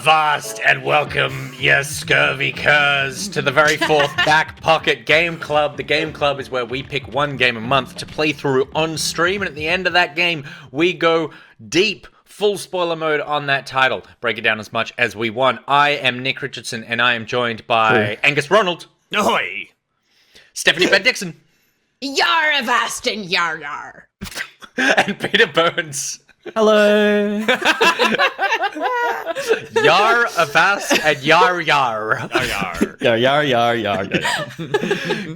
Avast and welcome, you scurvy curs, to the very fourth Back Pocket Game Club. The Game Club is where we pick one game a month to play through on stream, and at the end of that game, we go deep, full spoiler mode on that title. Break it down as much as we want. I am Nick Richardson, and I am joined by Angus Ronald. Ahoy! Stephanie Van Dixon. YARRR, Avast and YARRR. And Peter Burns. Hello. YARRR, Avast, and YARRR. YARRR.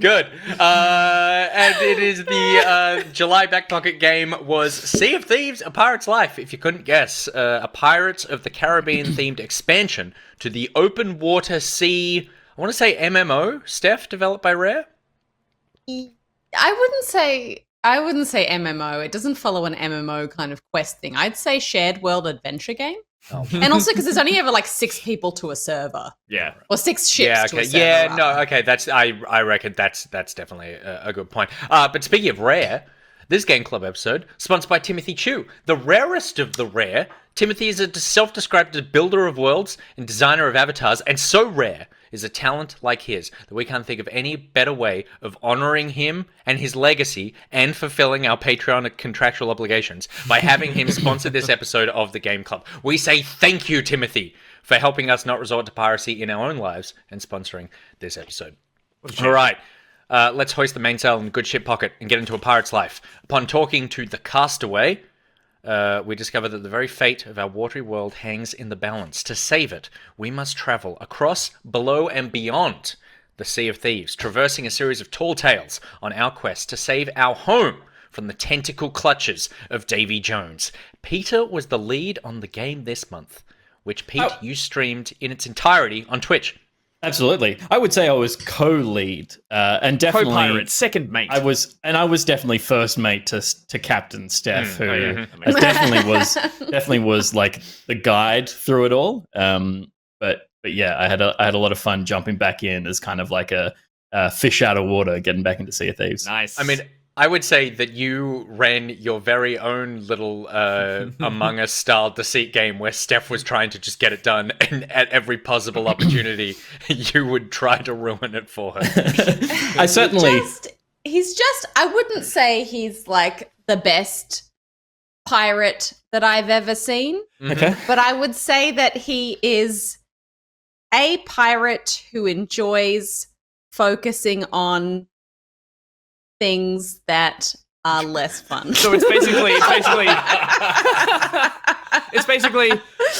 Good. And it is the July Back Pocket game was Sea of Thieves, A Pirate's Life. If you couldn't guess, a Pirates of the Caribbean themed expansion to the open water sea, I want to say MMO, Steph, developed by Rare? I wouldn't say MMO. It doesn't follow an MMO kind of quest thing. I'd say shared world adventure game. Oh. And also because there's only ever like 6 people to a server. Yeah. Or 6 ships to a server. Yeah, no, okay, I reckon that's definitely a good point. But speaking of Rare, this Game Club episode, sponsored by Timothy Chu, the rarest of the rare. Timothy is a self-described builder of worlds and designer of avatars, and so rare is a talent like his that we can't think of any better way of honoring him and his legacy and fulfilling our Patreon contractual obligations by having him sponsor this episode of the Game Club. We say thank you, Timothy, for helping us not resort to piracy in our own lives and sponsoring this episode. All right. Let's hoist the mainsail in the good ship pocket and get into a pirate's life. Upon talking to the castaway, we discover that the very fate of our watery world hangs in the balance. To save it, we must travel across, below, and beyond the Sea of Thieves, traversing a series of tall tales on our quest to save our home from the tentacle clutches of Davy Jones. Peter was the lead on the game this month, which, Pete, you streamed in its entirety on Twitch. Absolutely. I would say I was co-lead, and definitely co-pirate, second mate. I was definitely first mate to Captain Steph, who definitely was like the guide through it all. But yeah, I had a lot of fun jumping back in as kind of like a fish out of water, getting back into Sea of Thieves. Nice. I mean, I would say that you ran your very own little Among Us style deceit game where Steph was trying to just get it done, and at every possible opportunity, you would try to ruin it for her. I certainly... I wouldn't say he's like the best pirate that I've ever seen. Okay. But I would say that he is a pirate who enjoys focusing on things that are less fun. So it's basically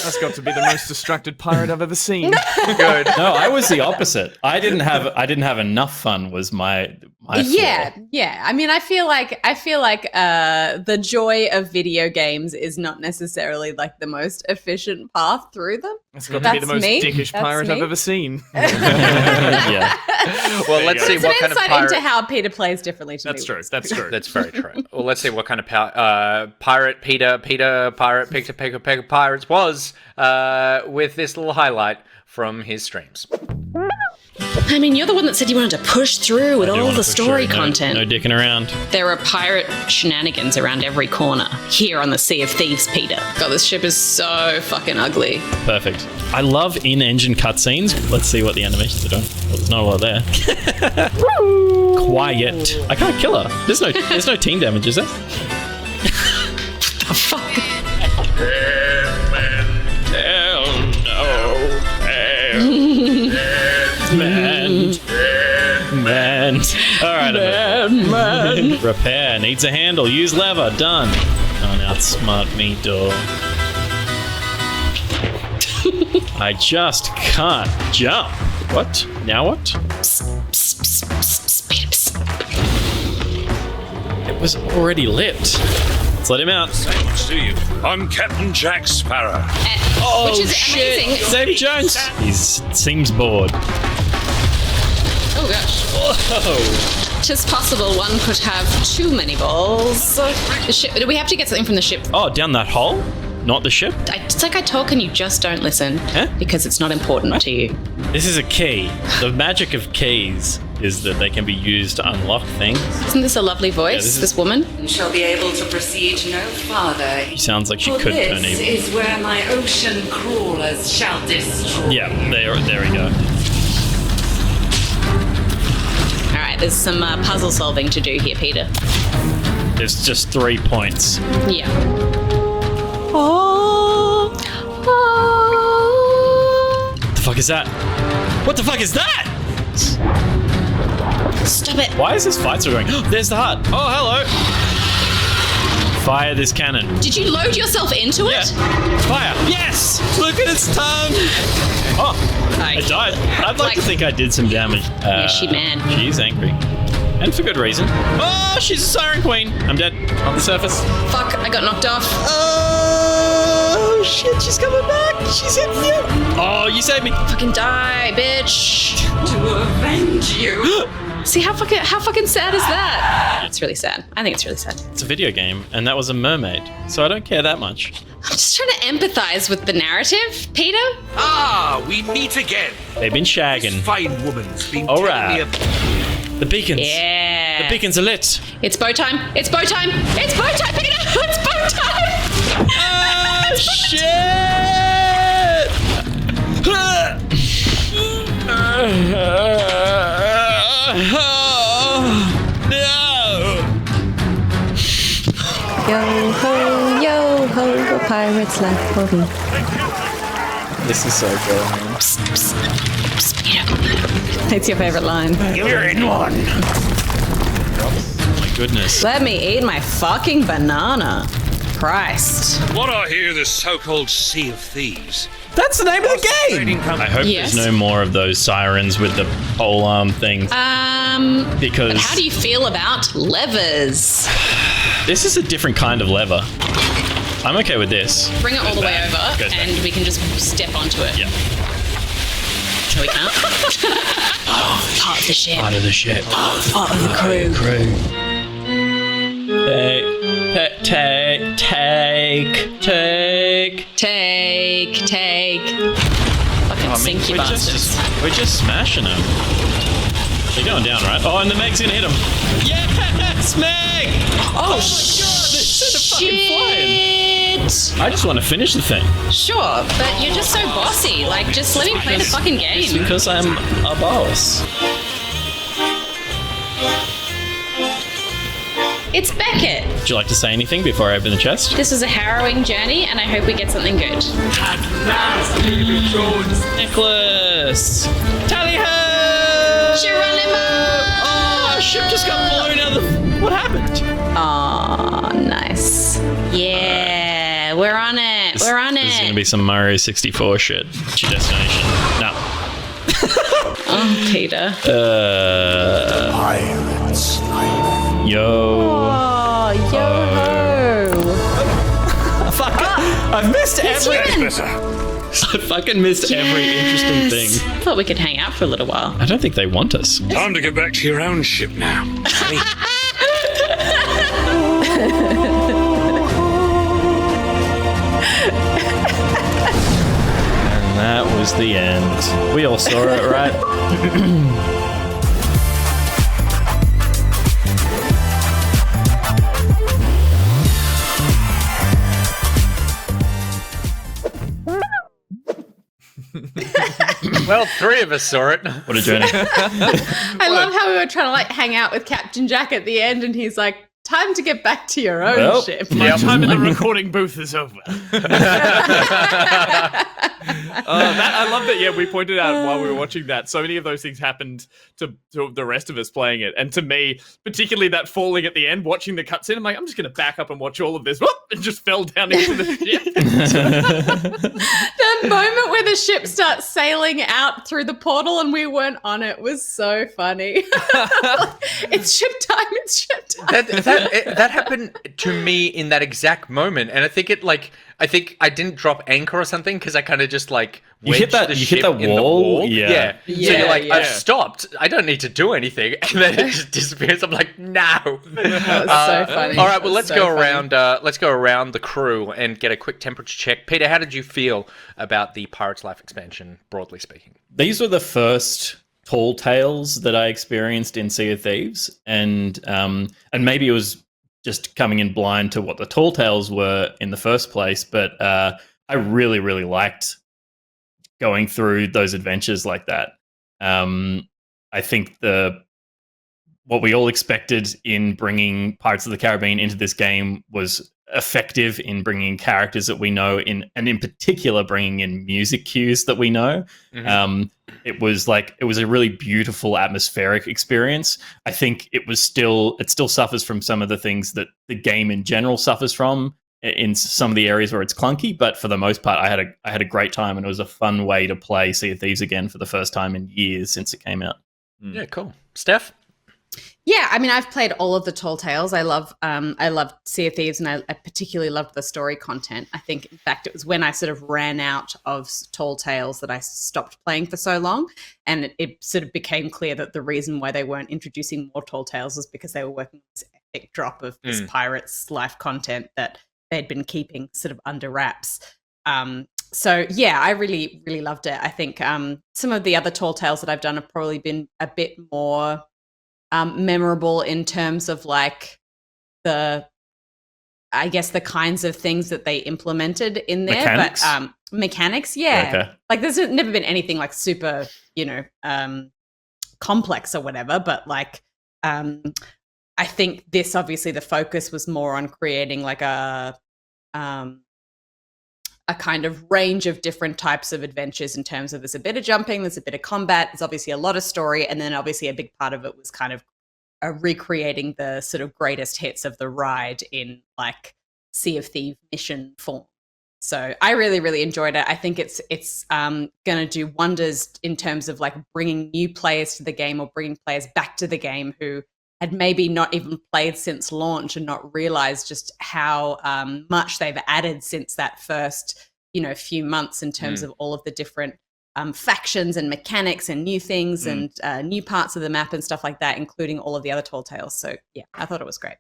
that's got to be the most distracted pirate I've ever seen. Good. No, I was the opposite. I didn't have enough fun was my yeah, flaw. yeah. I mean, I feel like the joy of video games is not necessarily like the most efficient path through them. It's got to be the most dickish pirate I've ever seen. Yeah. Well, let's see what kind of insight pirate... into how Peter plays differently to me. That's true. That's true. That's very true. Well, let's see what kind of pirate Peter pirate Picker Pirates was with this little highlight from his streams. I mean, you're the one that said you wanted to push through with all the story content. No dicking around. There are pirate shenanigans around every corner here on the Sea of Thieves, Peter. God, this ship is so fucking ugly. Perfect. I love in-engine cutscenes. Let's see what the animations are doing. Well, there's not a lot there. Quiet. I can't kill her. There's no team damage, is there? The fuck? Man. All right. Man. Repair. Needs a handle. Use lever. Done. Can't outsmart me, door. I just can't jump. What? Now what? It was already lit. Let's let him out. Say much to you. I'm Captain Jack Sparrow. Which is shit. amazing. Save Jones. He seems bored. Oh gosh. Whoa. Tis possible one could have too many balls. The ship, do we have to get something from the ship? Oh, down that hole? not the ship? It's like I talk and you just don't listen Huh? because it's not important to you. This is a key. The magic of keys is that they can be used to unlock things. Isn't this a lovely voice, this is- this woman? You shall be able to proceed no farther. She sounds like she For could turn this evil. is where my ocean crawlers shall destroy. Yeah, there we go. All right, there's some puzzle solving to do here, Peter. There's just 3 points. Yeah. What the fuck is that? What the fuck is that? Stop it. Why is this fight still going? There's the hut. Oh, hello. Fire this cannon. Did you load yourself into Yeah. it? Fire. Yes. Look at its tongue. Oh, I died. I'd like to think I did some damage. Yeah, she mad. She's angry. And for good reason. Oh, she's a siren queen. I'm dead on the surface. Fuck, I got knocked off. Oh, shit. She's coming back. She's hitting you. Oh, you saved me. Fucking die, bitch. To avenge you. See, how fucking sad is that? It's really sad. I think it's really sad. It's a video game, and that was a mermaid, so I don't care that much. I'm just trying to empathize with the narrative, Peter. Ah, we meet again. They've been shagging. Fine woman's been All telling right. me The beacons. Yeah. The beacons are lit. It's bow time. It's bow time. It's bow time, Peter. It's bow time. Oh, shit! No! Yo ho, a pirate's life for me. This is so cool, man. It's your favorite line. you're in one. Oh my goodness. Let me eat my fucking banana. Christ. What I hear, the so-called Sea of Thieves. That's the name of the game. Trading company. I hope Yes. there's no more of those sirens with the pole arm things. Because But how do you feel about levers? this is a different kind of lever. I'm okay with this. Bring it all the way Goes over, back. and we can just step onto it. Yeah. No, we can't. Part of the ship. Part of the ship. Part of the crew. Take. Fucking sink, you bastards. We're just smashing them. They're going down, right? Oh, and the Meg's gonna hit him. Yes, Meg! Oh my god, they're fucking flying. Shit! I just want to finish the thing. Sure, but you're just so bossy. Like, just let me play the fucking It's game. because I'm a boss. It's Beckett. Would you like to say anything before I open the chest? This was a harrowing journey, and I hope we get something good. Nicholas! Tally ho! Geronimo! Oh, our ship just got blown out of the... What happened? Aw, nice. Yeah, we're on it. We're on This is going to be it. some Mario 64 shit. What's your destination? No. Oh, Peter. Pirates. Yo. Oh, yo ho. Fuck. I've missed every. Better. I fucking missed every interesting thing. I thought we could hang out for a little while. I don't think they want us. Time to get back to your own ship now. And that was the end. We all saw it, right? Well, 3 of us saw it. What a journey. I love how we were trying to like hang out with Captain Jack at the end, and he's like, "Time to get back to your own Well, ship." My time in the recording booth is over. I love that. Yeah, we pointed out while we were watching that so many of those things happened to the rest of us playing it, and to me, particularly that falling at the end, watching the cutscene. I'm like, I'm just going to back up and watch all of this. Whoop, and just fell down into the ship. The moment where the ship starts sailing out through the portal and we weren't on it was so funny. It's ship time. It's ship time. That happened to me in that exact moment, and I think it like I think I didn't drop anchor or something because I kind of just like You hit wedged that- the you ship hit that in the wall? wall. Yeah. So you're like, Yeah, I've yeah. stopped. I don't need to do anything, and then it just disappears. I'm like, no. That was so funny. All right, well, That was let's so go funny. around. Let's go around the crew and get a quick temperature check. Peter, how did you feel about the Pirates Life expansion, broadly speaking? These were the first tall tales that I experienced in Sea of Thieves, and maybe it was just coming in blind to what the tall tales were in the first place, but I really, really liked going through those adventures like that. I think what we all expected in bringing Pirates of the Caribbean into this game was effective in bringing characters that we know and in particular bringing in music cues that we know. It was a really beautiful atmospheric experience. I think it still suffers from some of the things that the game in general suffers from in some of the areas where it's clunky, but for the most part I had a great time, and it was a fun way to play Sea of Thieves again for the first time in years since it came out. Yeah, cool. Steph? Yeah, I mean, I've played all of the Tall Tales. I love Sea of Thieves, and I particularly loved the story content. I think, in fact, it was when I sort of ran out of Tall Tales that I stopped playing for so long, and it sort of became clear that the reason why they weren't introducing more Tall Tales was because they were working on this epic drop of this Pirates Life content that they'd been keeping sort of under wraps. So yeah, I really, really loved it. I think some of the other Tall Tales that I've done have probably been a bit more memorable in terms of like the kinds of things that they implemented in there. Mechanics? But mechanics, yeah. Okay. Like there's never been anything like super, complex or whatever, but like I think this obviously the focus was more on creating like a kind of range of different types of adventures in terms of there's a bit of jumping, there's a bit of combat, there's obviously a lot of story, and then obviously a big part of it was kind of recreating the sort of greatest hits of the ride in like Sea of Thieves mission form. So I really, really enjoyed it. I think it's going to do wonders in terms of like bringing new players to the game or bringing players back to the game who had maybe not even played since launch and not realized just how much they've added since that first, few months in terms of all of the different factions and mechanics and new things and new parts of the map and stuff like that, including all of the other Tall Tales. So yeah, I thought it was great.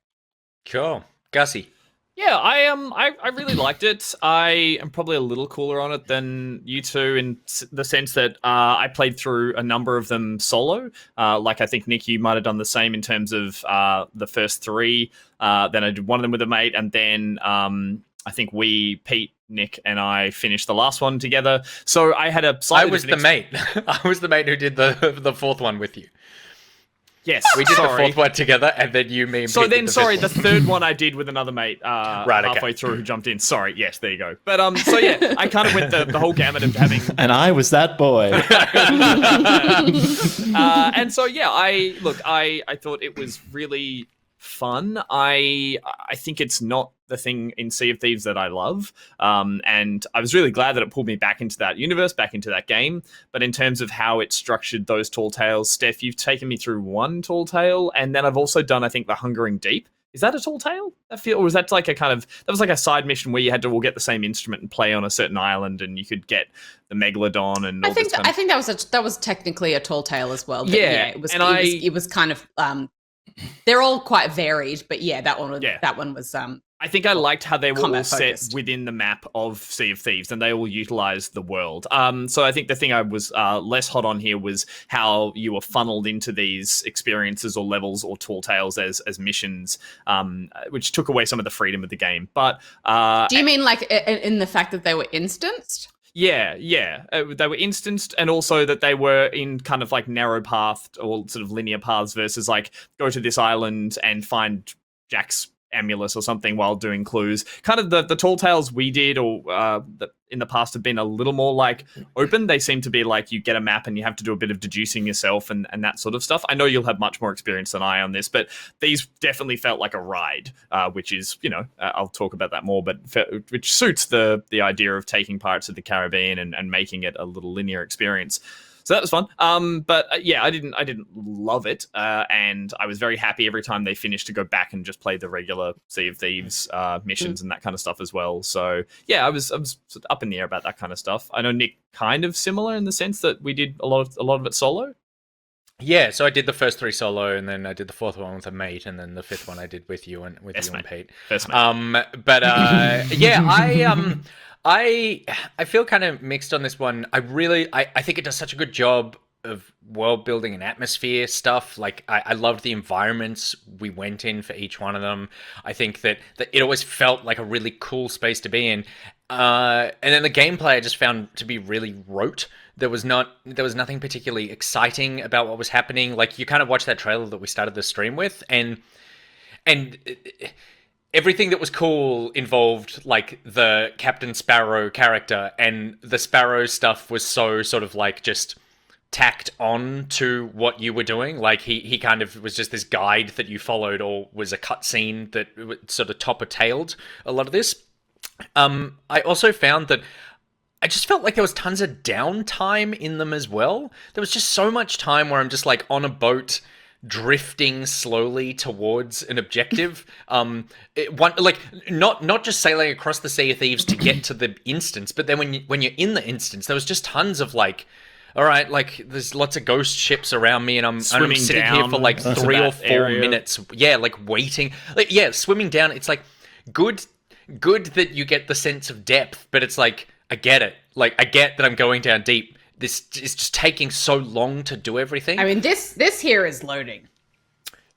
Cool. Gussie? Yeah, I really liked it. I am probably a little cooler on it than you two in the sense that I played through a number of them solo. Like I think, Nick, you might have done the same in terms of the first three. Then I did one of them with a mate, and then I think Pete, Nick, and I finished the last one together. So I had a slightly I was the mate. I was the mate who did the fourth one with you. Yes, We did the fourth one together, and then you, me, and So Pete then, did the sorry, fifth the third one I did with another mate halfway through who jumped in. Sorry, yes, there you go. But so yeah, I kind of went the whole gamut of having. And I was that boy. And so yeah, I thought it was really fun. I think it's not the thing in Sea of Thieves that I love, and I was really glad that it pulled me back into that universe, back into that game. But in terms of how it structured those Tall Tales, Steph, you've taken me through one Tall Tale, and then I've also done, I think, the Hungering Deep. Is that a Tall Tale? Or was that like that was like a side mission where you had to all get the same instrument and play on a certain island, and you could get the Megalodon and all this kind I think that was technically a Tall Tale as well. But Yeah, it was and it was kind of they're all quite varied, but yeah, that one was I think I liked how they were all combat-focused. set within the map of Sea of Thieves, and they all utilized the world. So I think the thing I was less hot on here was how you were funneled into these experiences or levels or Tall Tales as missions, which took away some of the freedom of the game. But do you mean like in the fact that they were instanced? Yeah. They were instanced, and also that they were in kind of like narrow path or sort of linear paths versus like go to this island and find Jack's amulet or something while doing clues. Kind of the Tall Tales we did or in the past have been a little more like open. They seem to be like you get a map and you have to do a bit of deducing yourself and that sort of stuff. I know you'll have much more experience than I on this, but these definitely felt like a ride, which is, I'll talk about that more, but which suits the idea of taking Pirates of the Caribbean and making it a little linear experience. So that was fun. But yeah, I didn't love it, and I was very happy every time they finished to go back and just play the regular Sea of Thieves missions and that kind of stuff as well. So yeah, I was sort of up in the air about that kind of stuff. I know Nick kind of similar in the sense that we did a lot of it solo. Yeah, so I did the first 3 solo, and then I did the 4th one with a mate, and then the 5th one I did with you and Pete. Best mate. But yeah, I feel kind of mixed on this one. I think it does such a good job of world building and atmosphere stuff. Like I loved the environments we went in for each one of them. I think that it always felt like a really cool space to be in. And then the gameplay I just found to be really rote. There was nothing particularly exciting about what was happening. Like you kind of watched that trailer that we started the stream with, and everything that was cool involved like the Captain Sparrow character, and the Sparrow stuff was so sort of like just tacked on to what you were doing. Like he kind of was just this guide that you followed, or was a cutscene that sort of top-tailed a lot of this. I also found that I just felt like there was tons of downtime in them as well. There was just so much time where I'm just like on a boat drifting slowly towards an objective. Not just sailing across the Sea of Thieves to get to the instance, but then when you're in the instance, there was just tons of like, all right, like there's lots of ghost ships around me, and I'm sitting here for like 3 or 4 minutes. Yeah, like waiting. Like yeah, swimming down. It's like good that you get the sense of depth, but it's like I get it. Like I get that I'm going down deep. This is just taking so long to do everything. I mean, this here is loading,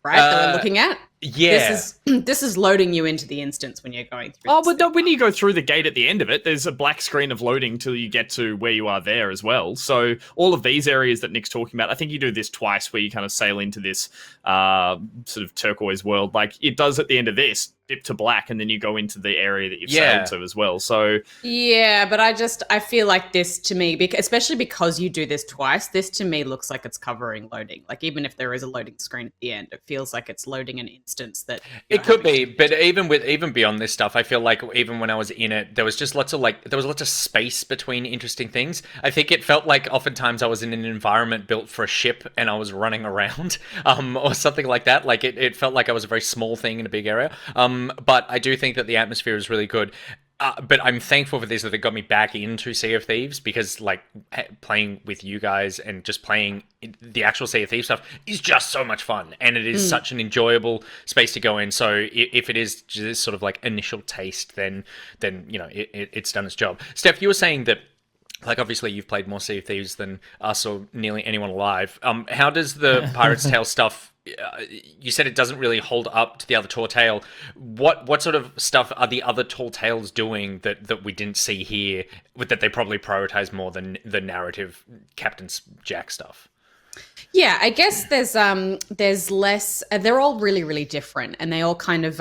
right? That we're looking at. Yeah, this is loading you into the instance when you're going through. Oh, but no, when you go through the gate at the end of it, there's a black screen of loading till you get to where you are there as well. So all of these areas that Nick's talking about, I think you do this twice, where you kind of sail into this sort of turquoise world. Like it does at the end of this, dip to black, and then you go into the area that you've sailed to as well. So yeah, but I feel like this to me, especially because you do this twice, this to me looks like it's covering loading. Like even if there is a loading screen at the end, it feels like it's loading an instance that it could be. But even beyond this stuff, I feel like even when I was in it, there was just lots of space between interesting things. I think it felt like oftentimes I was in an environment built for a ship and I was running around, or something like that. Like it felt like I was a very small thing in a big area. But I do think that the atmosphere is really good. But I'm thankful for this, that it got me back into Sea of Thieves, because like playing with you guys and just playing the actual Sea of Thieves stuff is just so much fun, and it is such an enjoyable space to go in. So if it is just sort of like initial taste, then you know it's done its job. Steph, you were saying that, like, obviously you've played more Sea of Thieves than us or nearly anyone alive. How does the Pirate's Tale stuff? You said it doesn't really hold up to the other Tall Tale. What sort of stuff are the other Tall Tales doing that we didn't see here, that they probably prioritize more than the narrative Captain Jack stuff? Yeah, I guess there's less. They're all really, really different, and they all kind of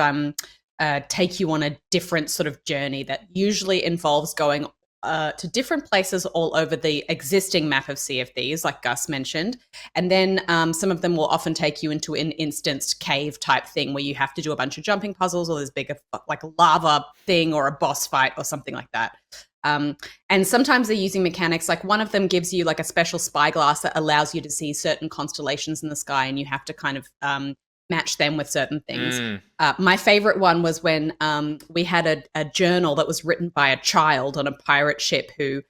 take you on a different sort of journey that usually involves going to different places all over the existing map of Sea of Thieves, like Gus mentioned. And then some of them will often take you into an instanced cave type thing where you have to do a bunch of jumping puzzles, or there's bigger like a lava thing or a boss fight or something like that. And sometimes they're using mechanics, like one of them gives you like a special spyglass that allows you to see certain constellations in the sky, and you have to kind of match them with certain things. My favorite one was when we had a journal that was written by a child on a pirate ship who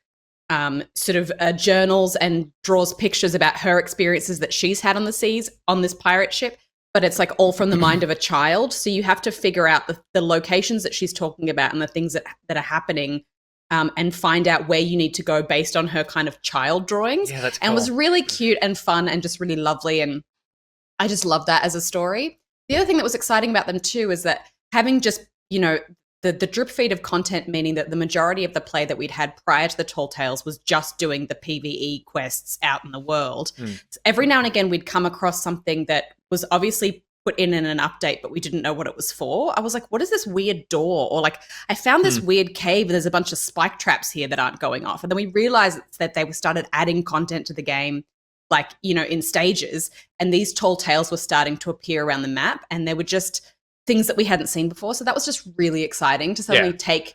sort of journals and draws pictures about her experiences that she's had on the seas on this pirate ship, but it's like all from the mind of a child. So you have to figure out the locations that she's talking about and the things that are happening, and find out where you need to go based on her kind of child drawings. Yeah, that's cool. And it was really cute and fun and just really lovely, and I just love that as a story. The other thing that was exciting about them too is that having just, you know, the drip feed of content, meaning that the majority of the play that we'd had prior to the Tall Tales was just doing the PvE quests out in the world. So every now and again, we'd come across something that was obviously put in an update, but we didn't know what it was for. I was like, what is this weird door? Or like, I found this weird cave and there's a bunch of spike traps here that aren't going off. And then we realized that they started adding content to the game, like, you know, in stages, and these Tall Tales were starting to appear around the map, and they were just things that we hadn't seen before. So that was just really exciting to suddenly take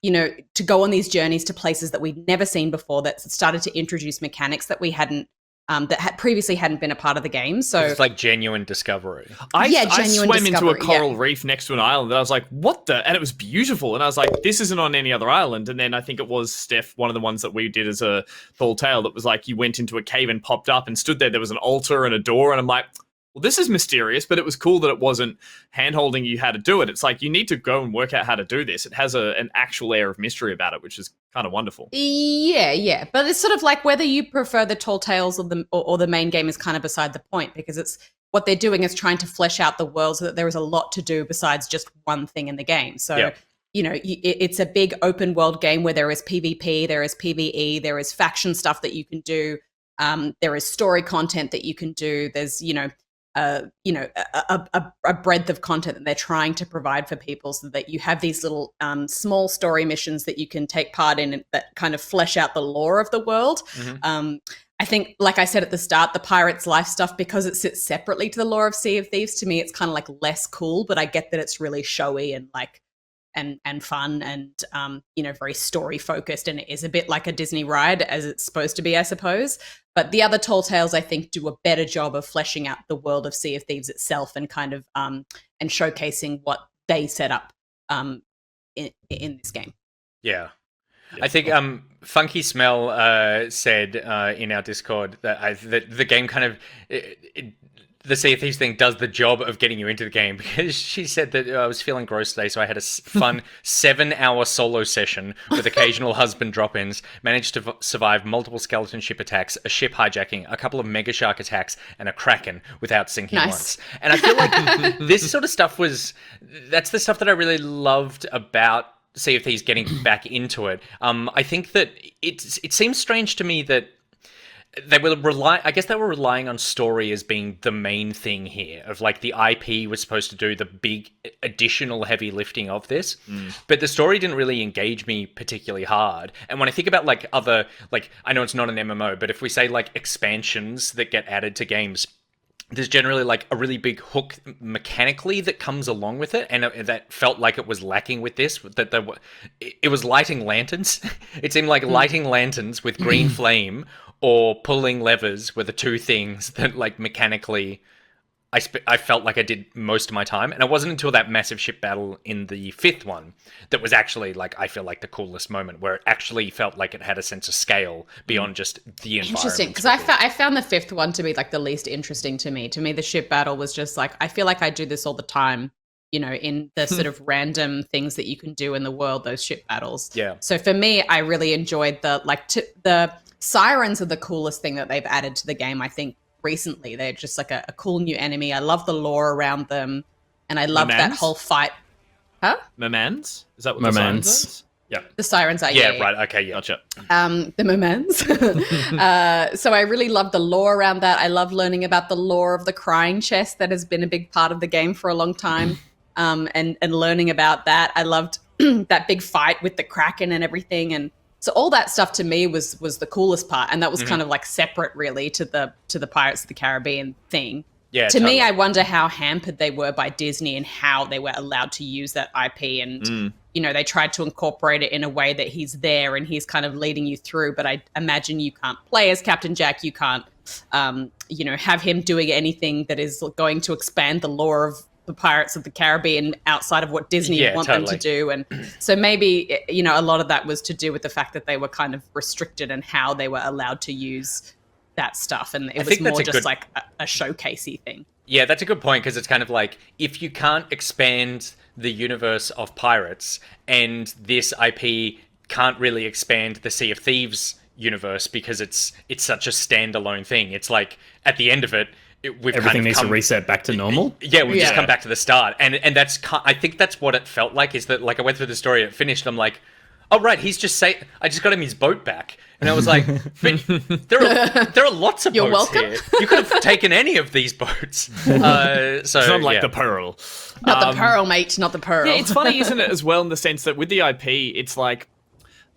to go on these journeys to places that we'd never seen before, that started to introduce mechanics that we hadn't, that had previously hadn't been a part of the game. So it's like genuine discovery. I genuine swam into a discovery, coral reef next to an island, and I was like, what the? And it was beautiful. And I was like, this isn't on any other island. And then I think it was, Steph, one of the ones that we did as a tall tale, that was like, you went into a cave and popped up and stood there. There was an altar and a door. And I'm like, well, this is mysterious, but it was cool that it wasn't hand-holding you how to do it. It's like, you need to go and work out how to do this. It has an actual air of mystery about it, which is kind of wonderful. Yeah. But it's sort of like whether you prefer the tall tales or the main game is kind of beside the point, because it's what they're doing is trying to flesh out the world so that there is a lot to do besides just one thing in the game. So, it's a big open world game where there is PvP, there is PvE, there is faction stuff that you can do. There is story content that you can do. There's, a breadth of content that they're trying to provide for people, so that you have these little small story missions that you can take part in that kind of flesh out the lore of the world. I think, like I said at the start, the Pirate's Life stuff, because it sits separately to the lore of Sea of Thieves, to me it's kind of like less cool, but I get that it's really showy and like and fun and very story focused, and it is a bit like a Disney ride, as it's supposed to be, I suppose. But the other tall tales, I think, do a better job of fleshing out the world of Sea of Thieves itself and kind of and showcasing what they set up in this game. Yeah. I think Funky Smell said in our Discord that the game kind of the Sea of Thieves thing does the job of getting you into the game, because she said that I was feeling gross today, so I had a fun 7-hour solo session with occasional husband drop-ins, managed to survive multiple skeleton ship attacks, a ship hijacking, a couple of mega shark attacks, and a kraken without sinking once. And I feel like this sort of stuff that's the stuff that I really loved about Sea of Thieves getting back into it. I think that it seems strange to me that they were relying on story as being the main thing here, of like the IP was supposed to do the big additional heavy lifting of this, but the story didn't really engage me particularly hard. And when I think about like other, like, I know it's not an MMO, but if we say like expansions that get added to games, there's generally like a really big hook mechanically that comes along with it, and that felt like it was lacking with this. That it was lighting lanterns. It seemed like lighting lanterns with green flame or pulling levers were the two things that, like, mechanically I felt like I did most of my time. And it wasn't until that massive ship battle in the 5th one that was actually, like, I feel like the coolest moment, where it actually felt like it had a sense of scale beyond just the environment. Interesting, because I found the 5th one to be like the least interesting to me. To me, the ship battle was just like, I feel like I do this all the time, in the sort of random things that you can do in the world, those ship battles. Yeah. So for me, I really enjoyed the sirens are the coolest thing that they've added to the game, I think. Recently, they're just like a cool new enemy. I love the lore around them, and I love that whole fight. Huh? Mermans? Is that what Mermans. the sirens are? Yeah. The sirens are, yeah. Right, okay, yeah. Gotcha. The Mermans. So I really love the lore around that. I love learning about the lore of the crying chest that has been a big part of the game for a long time, and learning about that. I loved that big fight with the Kraken and everything, and so all that stuff to me was the coolest part, and that was kind of like separate, really, to the Pirates of the Caribbean thing. Yeah. To me, I wonder how hampered they were by Disney and how they were allowed to use that IP. And they tried to incorporate it in a way that he's there and he's kind of leading you through. But I imagine you can't play as Captain Jack. You can't, have him doing anything that is going to expand the lore of the Pirates of the Caribbean outside of what Disney want them to do. And so maybe, a lot of that was to do with the fact that they were kind of restricted in how they were allowed to use that stuff. And it was more just like a showcasey thing. Yeah, that's a good point, because it's kind of like, if you can't expand the universe of pirates, and this IP can't really expand the Sea of Thieves universe because it's such a standalone thing. It's like, at the end of it, everything needs to reset back to normal. Yeah, we've just come back to the start, and that's, I think that's what it felt like. Is that, like, I went through the story, it finished, I'm like, oh right, he's just saying, I just got him his boat back, and I was like, but there are lots of You're boats welcome. here. You could have taken any of these boats. So It's not like the Pearl. Not the Pearl, mate, not the Pearl. Yeah, it's funny, isn't it, as well, in the sense that with the IP, it's like,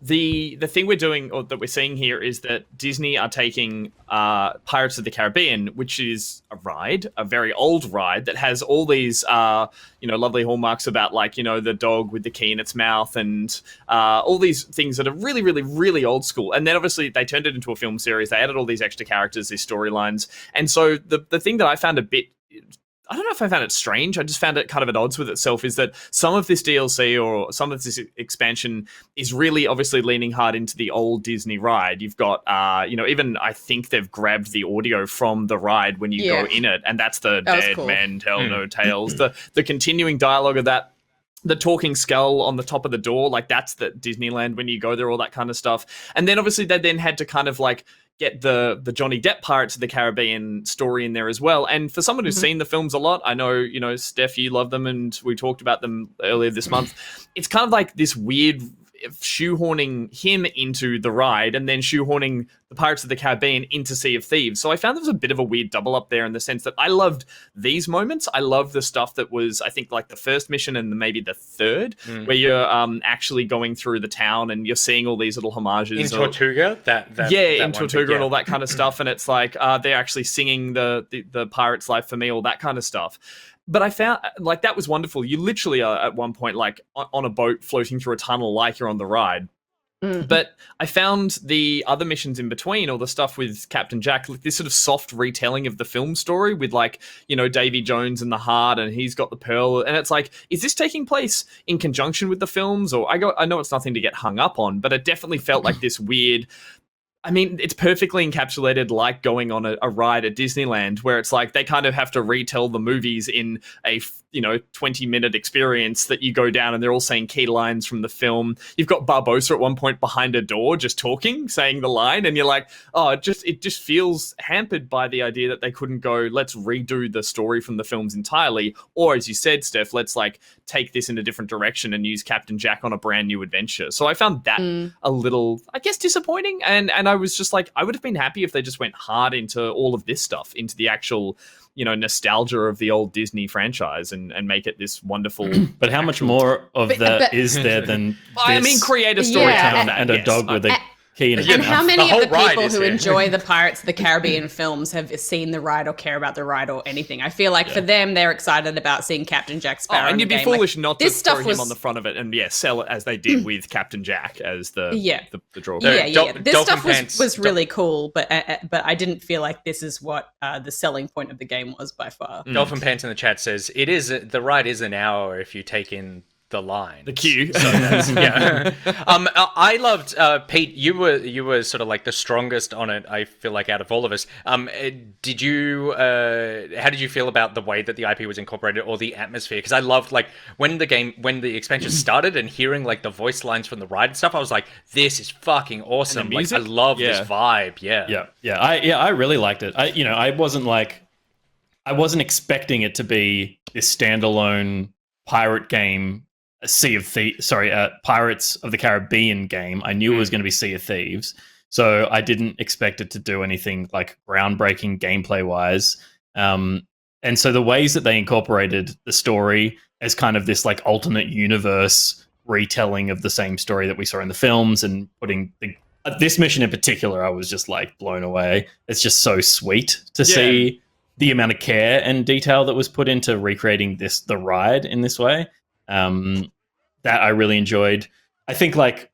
the thing we're doing, or that we're seeing here, is that Disney are taking Pirates of the Caribbean, which is a ride, a very old ride that has all these lovely hallmarks about, like, the dog with the key in its mouth and all these things that are really, really, really old school. And then obviously they turned it into a film series. They added all these extra characters, these storylines. And so the thing that I found a bit, I don't know if I found it strange, I just found it kind of at odds with itself, is that some of this DLC or some of this expansion is really obviously leaning hard into the old Disney ride. You've got, even I think they've grabbed the audio from the ride when you go in it, and that's the dead cool. men tell no tales. The continuing dialogue of that, the talking skull on the top of the door, like that's the Disneyland when you go there, all that kind of stuff. And then obviously they then had to kind of like get the Johnny Depp Pirates of the Caribbean story in there as well. And for someone who's seen the films a lot, I know, Steph, you love them, and we talked about them earlier this month. It's kind of like this weird shoehorning him into the ride and then shoehorning the Pirates of the Caribbean into Sea of Thieves. So I found there was a bit of a weird double up there in the sense that I loved these moments. I love the stuff that was, I think, like the first mission and maybe the third, where you're actually going through the town and you're seeing all these little homages. In Tortuga? In Tortuga and all that kind of stuff. And it's like they're actually singing the Pirate's Life for Me, all that kind of stuff. But I found, like, that was wonderful. You literally are at one point, like, on a boat floating through a tunnel like you're on the ride. But I found the other missions in between, or the stuff with Captain Jack, like this sort of soft retelling of the film story with, like, Davy Jones and the heart, and he's got the pearl. And it's like, is this taking place in conjunction with the films? Or I know it's nothing to get hung up on, but it definitely felt like this weird... I mean, it's perfectly encapsulated like going on a ride at Disneyland, where it's like they kind of have to retell the movies in a 20-minute experience that you go down, and they're all saying key lines from the film. You've got Barbossa at one point behind a door just talking, saying the line, and you're like, oh, it just feels hampered by the idea that they couldn't go, let's redo the story from the films entirely, or as you said, Steph, let's like take this in a different direction and use Captain Jack on a brand new adventure. So I found that a little, I guess, disappointing, and I was just like, I would have been happy if they just went hard into all of this stuff, into the actual nostalgia of the old Disney franchise, and make it this wonderful. But how much more of that is there than I mean, create a story and a dog with a key in it. And how many of the people who here. enjoy the Pirates of the Caribbean films have seen the ride or care about the ride or anything? I feel like for them, they're excited about seeing Captain Jack Sparrow. And you'd be foolish not to this throw stuff him on the front of it and sell it as they did with Captain Jack as the draw. This stuff was really cool, but I didn't feel like this is what the selling point of the game was by far. Dolphin Pants in the chat says the ride is an hour if you take in the line, the queue. So I loved Pete. You were sort of like the strongest on it, I feel like, out of all of us. Did you? How did you feel about the way that the IP was incorporated, or the atmosphere? Because I loved, like, when the expansion started and hearing like the voice lines from the ride and stuff. I was like, this is fucking awesome. Like, I love this vibe. I really liked it. I wasn't expecting it to be this standalone pirate game. Pirates of the Caribbean game. I knew it was going to be Sea of Thieves, so I didn't expect it to do anything like groundbreaking gameplay wise. And so the ways that they incorporated the story as kind of this like alternate universe retelling of the same story that we saw in the films, and putting this mission in particular, I was just like blown away. It's just so sweet to see the amount of care and detail that was put into recreating the ride in this way. That I really enjoyed. I think, like,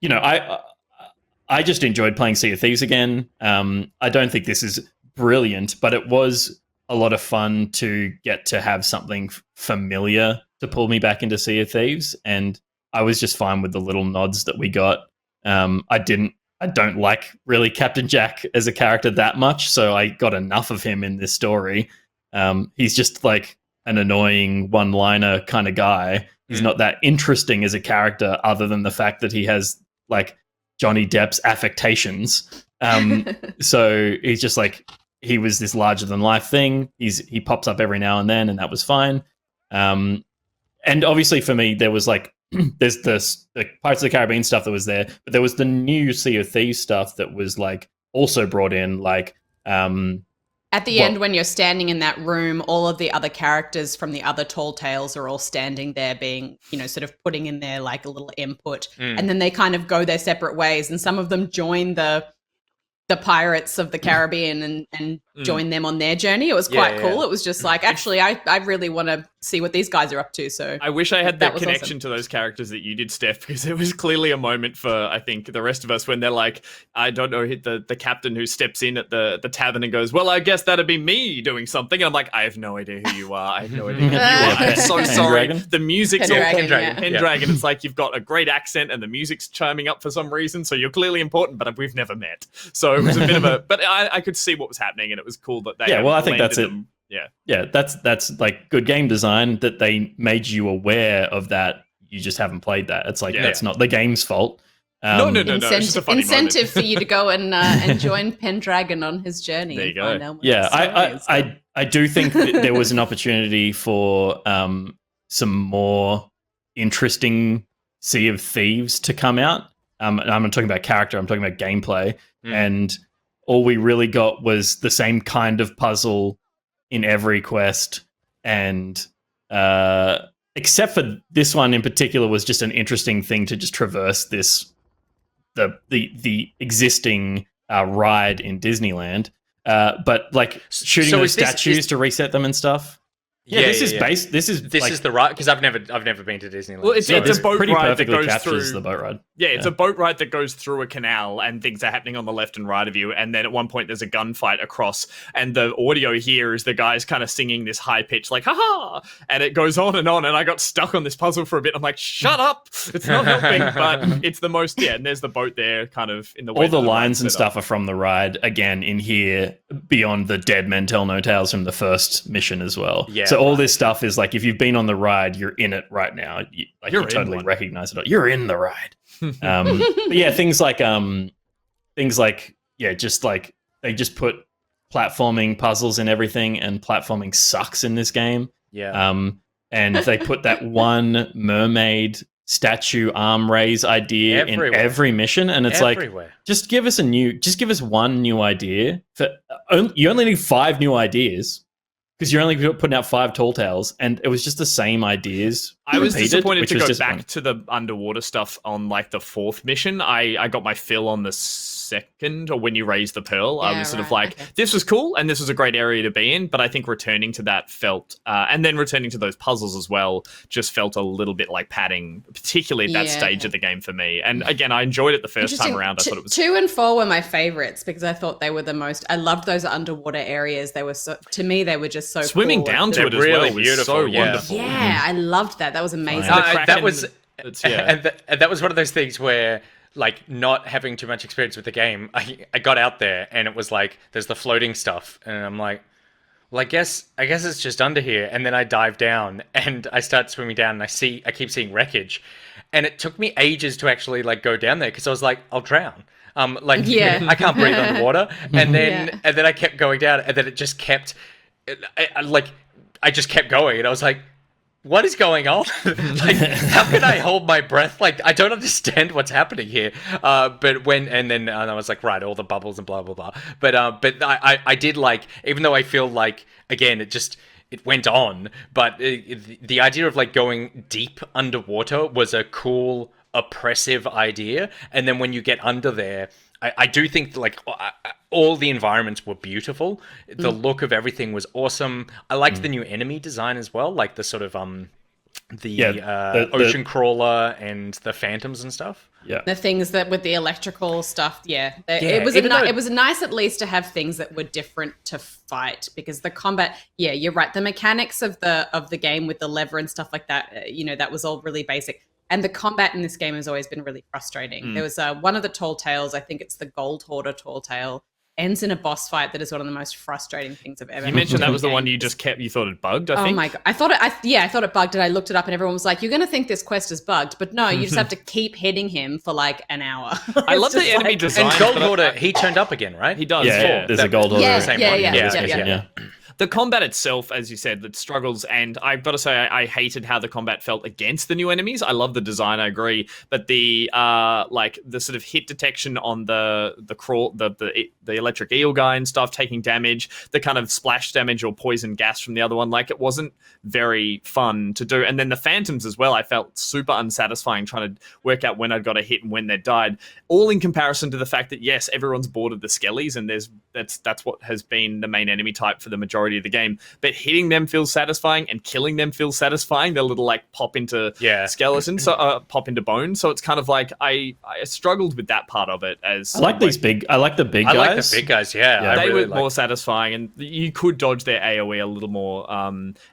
I just enjoyed playing Sea of Thieves again. I don't think this is brilliant, but it was a lot of fun to get to have something familiar to pull me back into Sea of Thieves, and I was just fine with the little nods that we got. I don't like really Captain Jack as a character that much, so I got enough of him in this story. He's just like an annoying one-liner kind of guy. He's not that interesting as a character, other than the fact that he has like Johnny Depp's affectations. So he's just like, he was this larger than life thing. He pops up every now and then, and that was fine. And obviously for me, there was like, there's the Pirates of the Caribbean stuff that was there, but there was the new Sea of Thieves stuff that was like also brought in, like At the end, when you're standing in that room, all of the other characters from the other Tall Tales are all standing there being, sort of putting in their like a little input. And then they kind of go their separate ways. And some of them join the pirates of the Caribbean and join them on their journey. It was quite cool. It was just like, actually, I really want to see what these guys are up to. So I wish I had that connection to those characters that you did, Steph, because it was clearly a moment for, I think, the rest of us when they're like, I don't know, the captain who steps in at the tavern and goes, well, I guess that'd be me doing something. And I'm like, I have no idea who you are. I have no idea who you are. I'm so sorry. The music's all Pendragon. It's like you've got a great accent and the music's chiming up for some reason. So you're clearly important, but we've never met. So it was a bit of a, but I could see what was happening and it was cool that they I think that's it. them. Yeah, that's like good game design that they made you aware of that. You just haven't played that. It's like that's not the game's fault. No. It's just a funny incentive for you to go and join Pendragon on his journey. There you go. And find out what I do think that there was an opportunity for some more interesting Sea of Thieves to come out. I'm not talking about character. I'm talking about gameplay. And all we really got was the same kind of puzzle in every quest, and except for this one in particular was just an interesting thing to just traverse the existing ride in Disneyland, but like shooting those statues to reset them and stuff. This is the ride, because I've never been to Disneyland. Well, it's a boat pretty ride that perfectly goes captures through the boat ride. Yeah, it's a boat ride that goes through a canal and things are happening on the left and right of you. And then at one point there's a gunfight across, and the audio here is the guys kind of singing this high pitch like "ha ha," and it goes on. And I got stuck on this puzzle for a bit. I'm like, shut up! It's not helping. But it's the most and there's the boat there, kind of in the way. All the lines and stuff are from the ride again in here, beyond the dead men tell no tales from the first mission as well. Yeah. So all this stuff is like, if you've been on the ride, you're in it right now. You totally recognize it. You're in the ride. But yeah, things like just like they just put platforming puzzles in everything, and platforming sucks in this game. And they put that one mermaid statue arm raise idea in every mission, and it's like, just give us one new idea. You only need 5 new ideas, because you're only putting out 5 Tall Tales, and it was just the same ideas. I was disappointed to go back to the underwater stuff on like the 4th mission. I got my fill on the 2nd, or when you raise the pearl. I was sort of like, this was cool, and this was a great area to be in, but I think returning to that felt, and then returning to those puzzles as well, just felt a little bit like padding, particularly at that stage of the game for me. And again, I enjoyed it the first time around. I thought it was 2 and 4 were my favorites, because I thought they were the most. I loved those underwater areas. They were to me, they were just so swimming cool. down to it as really well was beautiful, so wonderful. Yeah, I loved that. That was amazing. That was that was one of those things where, like, not having too much experience with the game, I got out there and it was like, there's the floating stuff, and I'm like, well, I guess it's just under here. And then I dive down and I start swimming down, and I keep seeing wreckage, and it took me ages to actually like go down there, because I was like, I'll drown. I can't breathe underwater. And then I kept going down, and then it just kept I just kept going, and I was like, what is going on? Like, how can I hold my breath? Like, I don't understand what's happening here. But then I was like, right, all the bubbles and blah, blah, blah. But I did like, even though I feel like, again, it went on, but the idea of like going deep underwater was a cool, oppressive idea. And then when you get under there, I do think like all the environments were beautiful. The look of everything was awesome. I liked the new enemy design as well, like the sort of the ocean crawler and the phantoms and stuff. Yeah, the things that with the electrical stuff. It was nice at least to have things that were different to fight, because the combat. Yeah, you're right. The mechanics of the game with the lever and stuff like that. That was all really basic. And the combat in this game has always been really frustrating. There was one of the Tall Tales, I think it's the Gold Hoarder Tall Tale, ends in a boss fight that is one of the most frustrating things I've ever. You mentioned that was the one you just kept. You thought it bugged. I think. Oh my god! I thought it bugged, and I looked it up, and everyone was like, "You're going to think this quest is bugged, but no, you just have to keep hitting him for like an hour." I love the enemy design. And Gold Hoarder, he turned up again, right? He does. Yeah, there's a Gold Hoarder. Yeah. The combat itself, as you said, that struggles, and I've got to say, I hated how the combat felt against the new enemies. I love the design, I agree, but the sort of hit detection on the electric eel guy and stuff taking damage, the kind of splash damage or poison gas from the other one, like it wasn't very fun to do. And then the phantoms as well, I felt super unsatisfying trying to work out when I'd got a hit and when they died. All in comparison to the fact that yes, everyone's bored of the skellies, and that's what has been the main enemy type for the majority of the game. But hitting them feels satisfying, and killing them feels satisfying. They're little like pop into skeletons, so pop into bone. So it's kind of like I struggled with that part of it. As I like the big guys. I like the big guys. Yeah, they really were more satisfying, and you could dodge their AOE a little more.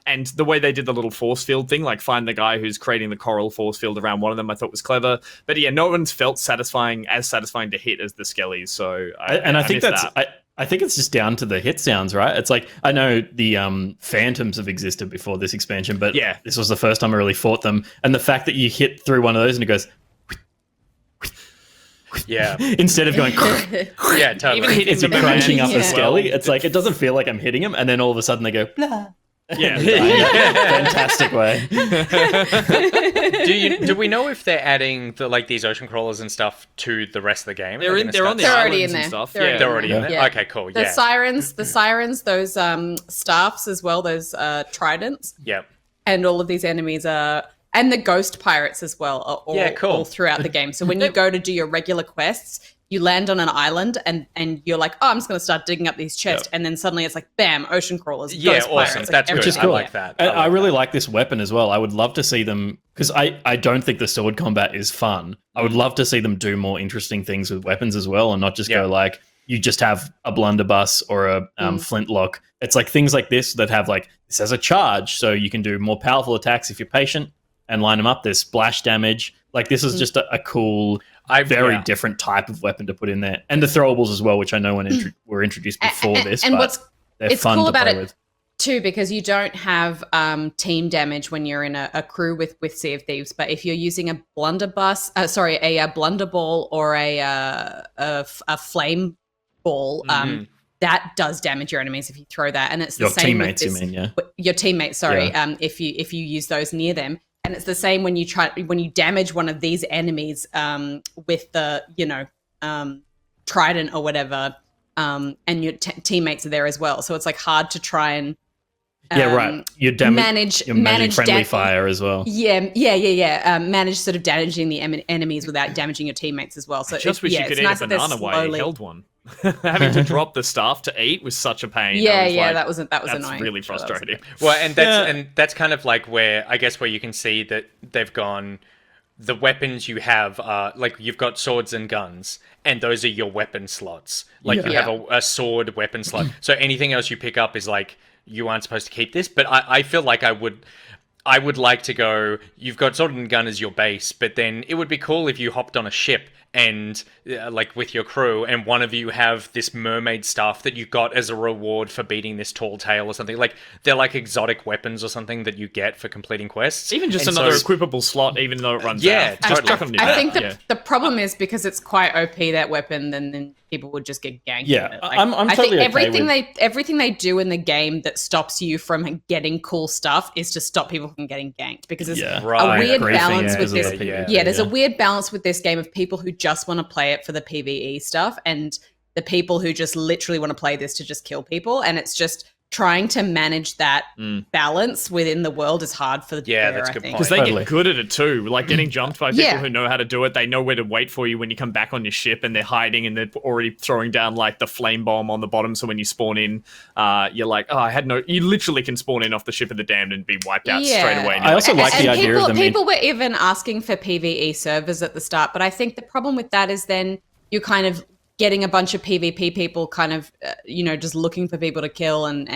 And the way they did the little force field thing, like find the guy who's creating the coral force field around one of them, I thought was clever. But yeah, no one's felt satisfying to hit as the skellies. So I think that's that. I think it's just down to the hit sounds, right? It's like, I know the phantoms have existed before this expansion, but this was the first time I really fought them. And the fact that you hit through one of those and it goes, instead of going, yeah, totally. Even hitting it's crunching up a skelly. It's like, it doesn't feel like I'm hitting him, and then all of a sudden they go, blah. Yeah, fantastic way. Do we know if they're adding these ocean crawlers and stuff to the rest of the game? They're on the already islands in there. and stuff. They're already in there. Yeah. Okay, cool. The sirens, those staffs as well, those tridents. Yep. And all of these enemies are, and the ghost pirates as well, are all throughout the game. So when you go to do your regular quests, you land on an island and you're like, oh, I'm just going to start digging up these chests. And then suddenly it's like, bam, ocean crawlers, ghost awesome. pirates. That's everything. good. I like that. I really like this weapon as well. I would love to see them, because I don't think the sword combat is fun. I would love to see them do more interesting things with weapons as well, and not just go like, you just have a blunderbuss or a flintlock. It's like things like this that have like, this has a charge, so you can do more powerful attacks if you're patient and line them up. There's splash damage. Like, this is just a cool, very different type of weapon to put in there. And the throwables as well, which I know were introduced before this. And but they're it's fun cool to about play it with. too, because you don't have team damage when you're in a crew with Sea of Thieves. But if you're using a blunderbuss, a blunderball or a flame ball, that does damage your enemies if you throw that. And it's the your same teammates, with this, you mean, yeah? Your teammates, sorry. Yeah. If you use those near them. And it's the same when you damage one of these enemies with the trident or whatever, and your teammates are there as well. So it's like hard to try and right. You're managing friendly fire as well. Manage sort of damaging the enemies without damaging your teammates as well. So I just wish you could eat a banana while you held one. Having to drop the staff to eat was such a pain. That was annoying. That's really frustrating. Well, and that's kind of like where you can see that they've gone. The weapons you have are like, you've got swords and guns, and those are your weapon slots. Like you have a sword weapon slot. So anything else you pick up is like, you aren't supposed to keep this. But I feel like I would like to go, you've got sword and gun as your base, but then it would be cool if you hopped on a ship and like with your crew, and one of you have this mermaid stuff that you got as a reward for beating this tall tale or something. Like, they're like exotic weapons or something that you get for completing quests. Even just another equipable slot, even though it runs out. Totally. I think the problem is, because it's quite OP, that weapon, then people would just get ganked. Yeah, like, I'm totally think okay everything they do in the game that stops you from getting cool stuff is to stop people from getting ganked, because there's a weird balance with this. There's a weird balance with this game of people who just want to play it for the PvE stuff, and the people who just literally want to play this to just kill people, and it's just trying to manage that balance within the world is hard for the player, that's a good point. Because they get good at it too, like getting jumped by people who know how to do it. They know where to wait for you when you come back on your ship, and they're hiding and they're already throwing down like the flame bomb on the bottom, so when you spawn in, you're like, you literally can spawn in off the ship of the damned and be wiped out straight away. I also like the idea of them. People were even asking for PvE servers at the start, but I think the problem with that is then you're kind of getting a bunch of PvP people kind of, just looking for people to kill, and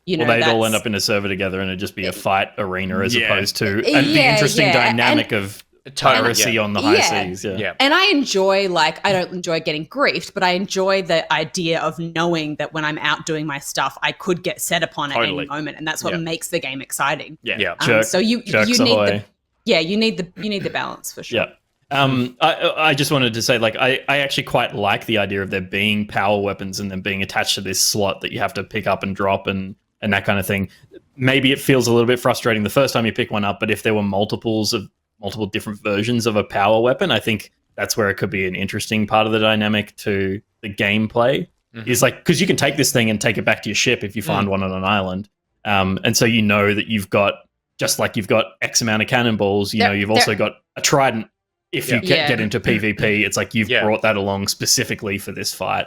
they'd all end up in a server together, and it'd just be a fight arena as opposed to the interesting dynamic of piracy on the high seas. Yeah. And I don't enjoy getting griefed, but I enjoy the idea of knowing that when I'm out doing my stuff, I could get set upon at any moment, and that's what makes the game exciting. So you need the balance for sure. Yeah. I just wanted to say, like, I actually quite like the idea of there being power weapons and them being attached to this slot that you have to pick up and drop, and and that kind of thing. Maybe it feels a little bit frustrating the first time you pick one up, but if there were multiple different versions of a power weapon, I think that's where it could be an interesting part of the dynamic to the gameplay. Is like, because you can take this thing and take it back to your ship if you find one on an island, and so you know that you've got, just like you've got X amount of cannonballs, you've also got a trident. If you get into PvP, it's like you've brought that along specifically for this fight.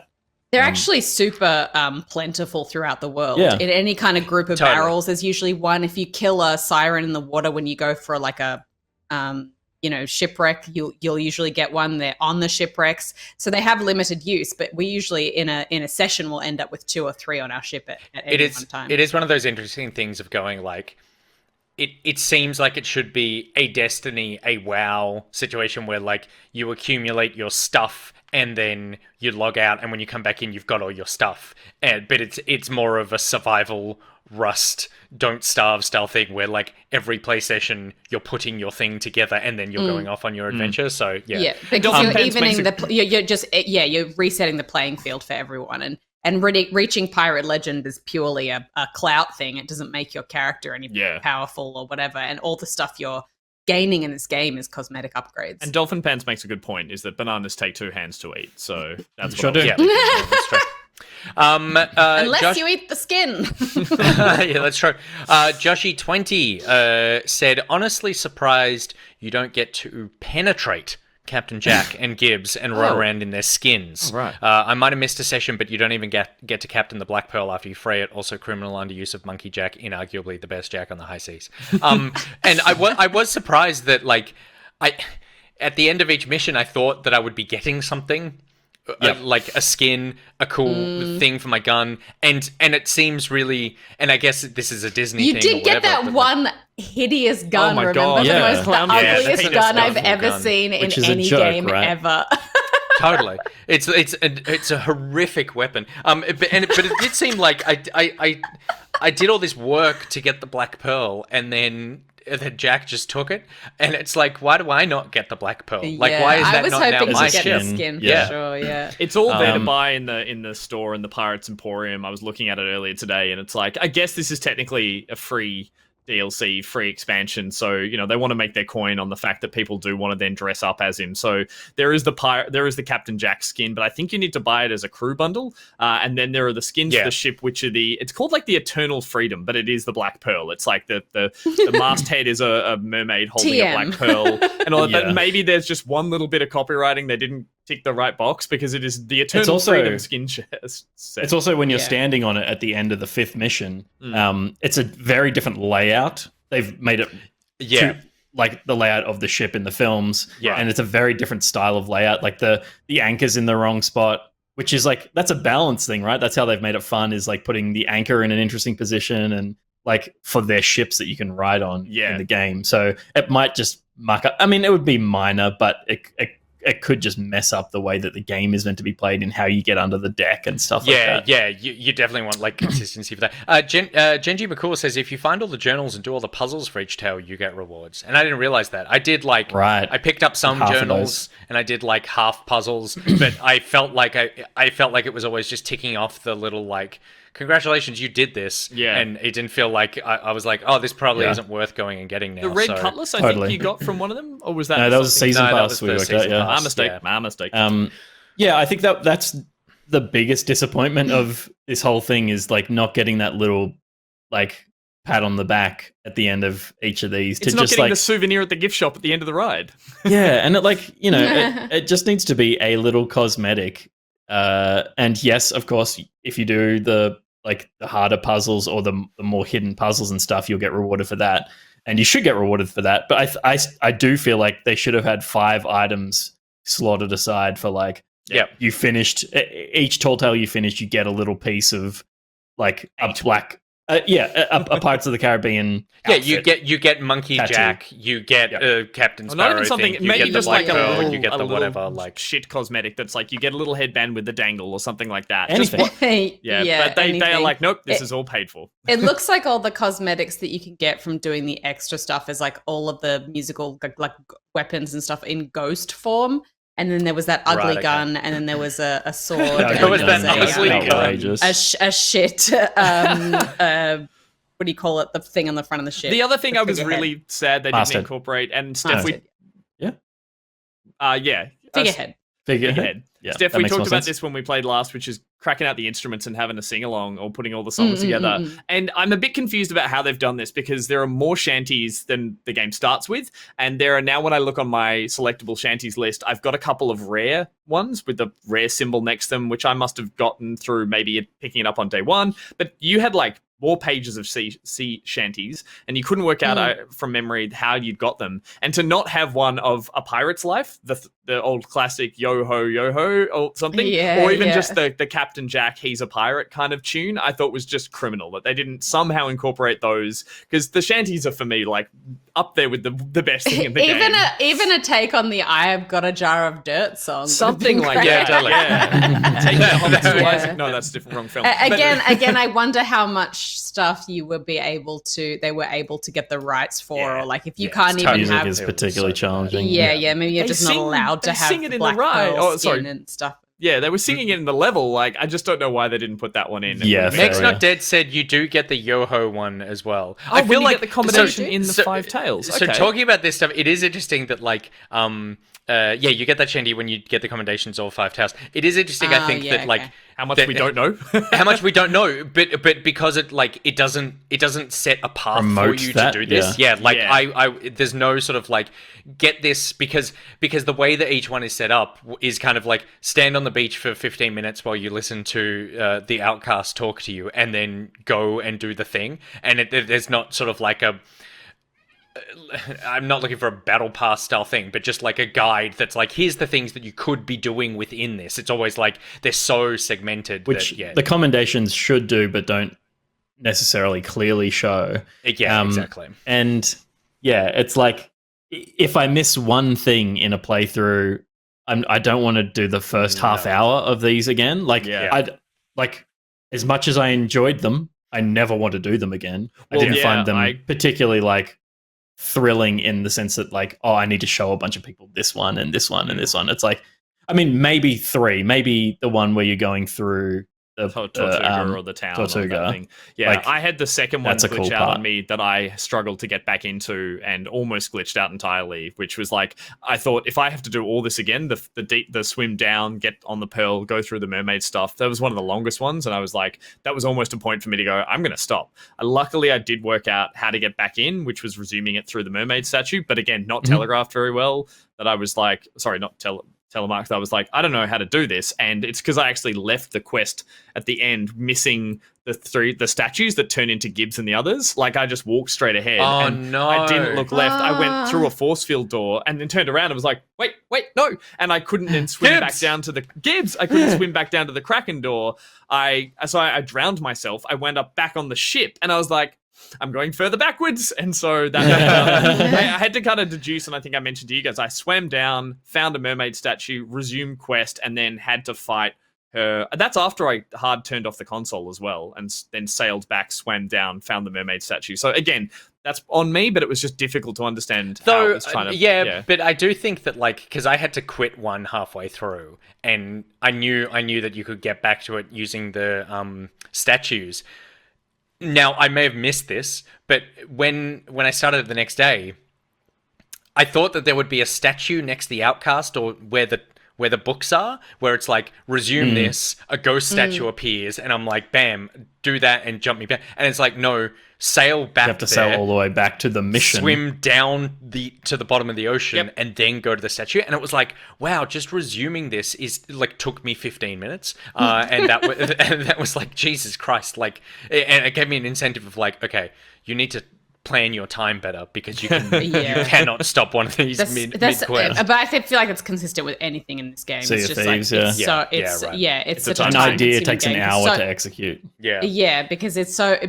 They're actually super plentiful throughout the world. Yeah. In any kind of group of Totally. barrels, there's usually one. If you kill a siren in the water when you go for like a shipwreck, you'll usually get one. They're on the shipwrecks, so they have limited use. But we usually in a session will end up with 2 or 3 on our ship at any one time. It is one of those interesting things of going like, it seems like it should be a Destiny, a WoW situation where like you accumulate your stuff and then you log out, and when you come back in, you've got all your stuff. But it's more of a survival Rust, don't starve style thing where like every play session you're putting your thing together and then you're going off on your adventure. So because you're evening you're resetting the playing field for everyone, and reaching Pirate Legend is purely a clout thing. It doesn't make your character any powerful or whatever, and all the stuff you're gaining in this game is cosmetic upgrades. And Dolphin Pants makes a good point, is that bananas take 2 hands to eat, so that's Sure what do. Yeah, that's true. Unless you eat the skin. Yeah, that's true. Joshy20 said, honestly surprised you don't get to penetrate Captain Jack and Gibbs and run around in their skins. Oh, right. I might have missed a session, but you don't even get to captain the Black Pearl after you free it. Also, criminal underuse of Monkey Jack, inarguably the best Jack on the high seas. And I was surprised that, like, at the end of each mission, I thought that I would be getting something. Like a skin, a cool thing for my gun, and it seems really, and I guess this is a Disney thing. You did get that one hideous gun, Oh my remember? God. The ugliest that's gun a I've awful ever gun. seen in Which is a any joke, game right? ever. Totally, it's a horrific weapon. But it did seem like I did all this work to get the Black Pearl, and then Jack just took it, and it's like, why do I not get the Black Pearl? Like, why is that not now I was my hoping to get ship? the skin Yeah. for sure, yeah. It's all there to buy in the store in the Pirates Emporium. I was looking at it earlier today, and it's like, I guess this is technically a free DLC, free expansion, so they want to make their coin on the fact that people do want to then dress up as him. So there is the Captain Jack skin, but I think you need to buy it as a crew bundle, and then there are the skins for the ship, which are it's called like the Eternal Freedom, but it is the Black Pearl. It's like the masthead is a mermaid holding a Black Pearl, and all that. But maybe there's just one little bit of copywriting they didn't tick the right box, because it is the Eternal Freedom skin set. It's also when you're standing on it at the end of the 5th mission. It's a very different layout. They've made it to, like the layout of the ship in the films, and it's a very different style of layout. Like the anchor's in the wrong spot, which is like, that's a balance thing, right? That's how they've made it fun, is like putting the anchor in an interesting position and like for their ships that you can ride on in the game. So it might just muck up. I mean, it would be minor, but it could just mess up the way that the game is meant to be played and how you get under the deck and stuff like that. Yeah, you definitely want like consistency for that. Genji McCool says, if you find all the journals and do all the puzzles for each tale, you get rewards. And I didn't realize that. I did I picked up some journals and I did like half puzzles, but I felt like it was always just ticking off the little like, congratulations, you did this. Yeah. And it didn't feel like I was like, oh, this probably isn't worth going and getting now. The red cutlass, I think you got from one of them, or was that? No, that was a season pass we worked out. Yeah, my mistake. My mistake. I think that's the biggest disappointment of this whole thing, is like not getting that little like pat on the back at the end of each of these. It's not getting the souvenir at the gift shop at the end of the ride. Yeah, and it just needs to be a little cosmetic. And yes, of course, if you do the harder puzzles or the more hidden puzzles and stuff, you'll get rewarded for that, and you should get rewarded for that. But I do feel like they should have had 5 items slotted aside for like, you finished each tall tale you finished, you get a little piece of like a black. A Pirates of the Caribbean. Outfit. you get Monkey Tattoo. Jack, you get Captain Sparrow. Not even something. Thing, maybe just like a little, you get the whatever like shit cosmetic that's like you get a little headband with the dangle or something like that. Anything. But they are like, nope, this is all paid for. It looks like all the cosmetics that you can get from doing the extra stuff is like all of the musical like weapons and stuff in ghost form. and then there was that ugly Right, okay. gun, and then there was a sword. Yeah, and there was there that was ugly a, gun. outrageous. a shit. What do you call it? The thing on the front of the ship. The other thing The I was figurehead. really sad they Masthead. didn't incorporate, and Steph, we Masthead. Figurehead. Figurehead. Yeah, Steph, that we makes more talked about sense. this when we played last, which is cracking out the instruments and having a sing along or putting all the songs together. And I'm a bit confused about how they've done this because there are more shanties than the game starts with. And there are now, when I look on my selectable shanties list, I've got a couple of rare ones with the rare symbol next to them, which I must have gotten through maybe picking it up on day one. But you had like more pages of sea shanties, and you couldn't work out from memory how you'd got them. And to not have one of A Pirate's Life, the old classic yo ho or something, or even just the Captain Jack, he's a pirate kind of tune, I thought was just criminal that they didn't somehow incorporate those, because the shanties are for me like up there with the best thing in the game. Even a take on the "I've got a jar of dirt" song, Something like great. that. totally. Yeah. Take that home to Yeah. Isaac. No, that's a different wrong film. Again, I wonder how much stuff they were able to get the rights for, or like if you can't even Music have. is particularly challenging. Maybe you're They just not sing- allowed to they have sing it in the black right- pearl oh, sorry. skin and stuff. Yeah, they were singing it in the level. Like, I just don't know why they didn't put that one in. Yeah, fair Meg's enough. Not Dead said you do get the Yoho one as well. I feel like the combination in the Five Tails. So Okay. talking about this stuff, it is interesting that like you get that shanty when you get the commendations or Five Tails. It is interesting, I think, that like how much that- we don't know. how much we don't know, but because it doesn't set a path Promote for you that, to do this. yeah. I there's no sort of like get this because the way that each one is set up is kind of like stand on the beach for 15 minutes while you listen to the outcast talk to you, and then go and do the thing. And there's not sort of like a I'm not looking for a battle pass style thing, but just like a guide that's like, here's the things that you could be doing within this. It's always like they're so segmented. Which that, the commendations should do, but don't necessarily clearly show. Exactly. And yeah, it's like if I miss one thing in a playthrough, I don't want to do the first half hour of these again. Like, I'd like as much as I enjoyed them, I never want to do them again. I didn't find them particularly like thrilling in the sense that like, oh, I need to show a bunch of people this one and this one and this one. It's like, I mean, maybe three, maybe the one where you're going through the Tortuga or the town Tortuga. or that thing. Yeah, Like, I had the second one that's a glitch cool out part. on me that I struggled to get back into and almost glitched out entirely, which was like, I thought if I have to do all this again, the swim down, get on the pearl, go through the mermaid stuff, that was one of the longest ones, and I was like, that was almost a point for me to go, I'm going to stop. Luckily, I did work out how to get back in, which was resuming it through the mermaid statue, but again, not telegraphed very well, that I was like, sorry, not telemark, that I was like, I don't know how to do this, and it's because I actually left the quest at the end missing the statues that turn into Gibbs and the others. Like, I just walked straight ahead. Oh, and no. I didn't look left. I went through a force field door and then turned around and was like, wait, no. And I couldn't then swim back down to the Gibbs. I couldn't swim back down to the Kraken door. I drowned myself. I wound up back on the ship, and I was like, I'm going further backwards. And so that I had to kind of deduce, and I think I mentioned to you guys, I swam down, found a mermaid statue, resumed quest, and then had to fight her. That's after I hard turned off the console as well, and then sailed back, swam down, found the mermaid statue. So again, that's on me, but it was just difficult to understand how it was trying to... But I do think that, like, because I had to quit one halfway through, and I knew that you could get back to it using the statues. Now, I may have missed this, but when I started the next day, I thought that there would be a statue next to the outcast or where the books are, where it's like, resume this, a ghost statue appears, and I'm like, bam, do that and jump me back. And it's like, no, sail back. You have to sail all the way back to the mission. Swim down to the bottom of the ocean and then go to the statue. And it was like, wow, just resuming this is like took me 15 minutes. And that was like, Jesus Christ. Like, and it gave me an incentive of like, okay, you need to plan your time better because you cannot stop one of these mid quest. But I feel like it's consistent with anything in this game. Sea It's of just Thieves, like yeah. it's such a An idea takes an hour So- to execute. because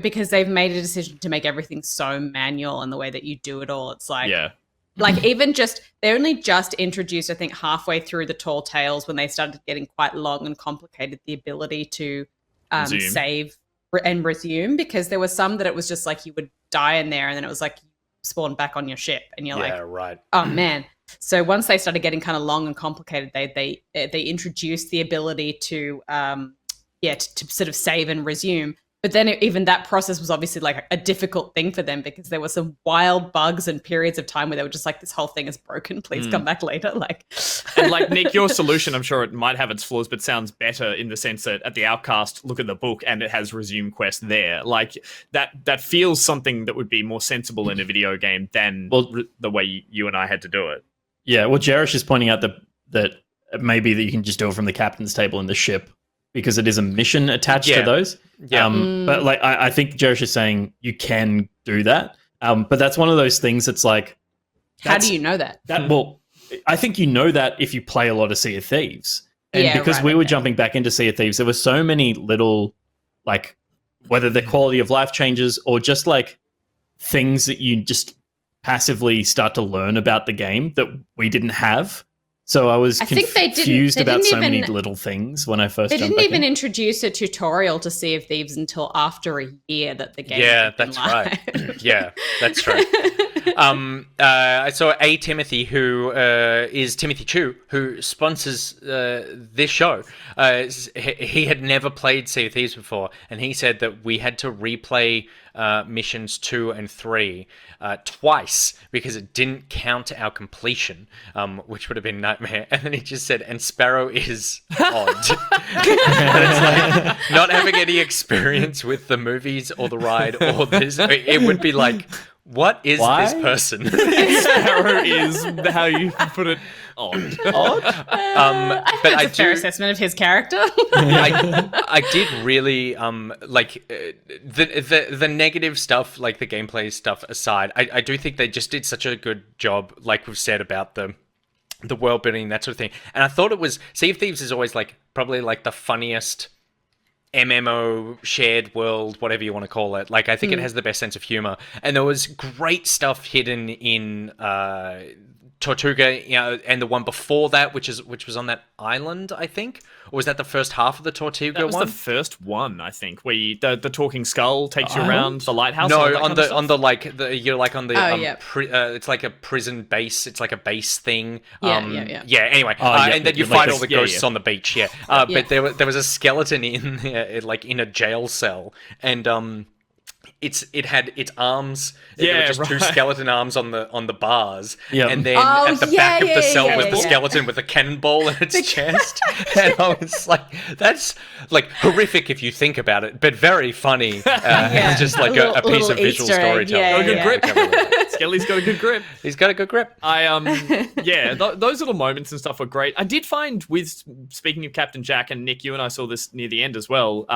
because they've made a decision to make everything so manual and the way that you do it all. It's like like even just they only just introduced, I think, halfway through the Tall Tales when they started getting quite long and complicated, the ability to save and resume, because there was some that it was just like you would die in there and then it was like spawn back on your ship and you're like, right. oh man. So once they started getting kind of long and complicated, they introduced the ability to to sort of save and resume. But then even that process was obviously like a difficult thing for them because there were some wild bugs and periods of time where they were just like, this whole thing is broken. Please come back later. And like Nick, your solution, I'm sure it might have its flaws, but sounds better in the sense that at the Outcast, look at the book and it has resume quest there. Like that feels something that would be more sensible in a video game than the way you and I had to do it. Yeah, well, Jerish is pointing out that maybe that you can just do it from the captain's table in the ship because it is a mission attached to those. Yeah. But like, I think Jerish is saying you can do that. But that's one of those things that's like... How do you know that? Well, I think you know that if you play a lot of Sea of Thieves. And because we were jumping back into Sea of Thieves, there were so many little, like, whether the quality of life changes or just like things that you just passively start to learn about the game that we didn't have. So I was confused about so many little things when I first jumped back in. They didn't even introduce a tutorial to Sea of Thieves until after a year that the game had been live. Right. Yeah, that's true. I saw A. Timothy, who is Timothy Chu, who sponsors this show. He had never played Sea of Thieves before, and he said that we had to replay missions 2 and 3 twice because it didn't count our completion, which would have been nightmare. And then he just said, and Sparrow is odd. And it's like, not having any experience with the movies or the ride or this, it would be like, what is this person? Sparrow is how you put it. Odd. I think that's a fair assessment of his character. I did really like the negative stuff, like the gameplay stuff aside. I do think they just did such a good job, like we've said about the world building, that sort of thing. And I thought it was Sea of Thieves is always like probably like the funniest MMO, shared world, whatever you want to call it. Like, I think it has the best sense of humor. And there was great stuff hidden in Tortuga, and the one before that, which was on that island, I think. Or was that the first half of the Tortuga one? That was the first one, I think, where the talking skull takes you around the lighthouse. No, it's like a prison base. It's like a base thing. Yeah. Anyway, and then you fight all the ghosts on the beach. Yeah. But there was a skeleton in there, like in a jail cell, and it had its arms. There were just two skeleton arms on the bars, and then at the back of the cell was the skeleton with a cannonball in its chest. And I was like, that's like horrific if you think about it, but very funny. It's just like a piece of visual storytelling. Good grip. Skelly's got a good grip. He's got a good grip. Those little moments and stuff were great. I did find speaking of Captain Jack, and Nick, you and I saw this near the end as well.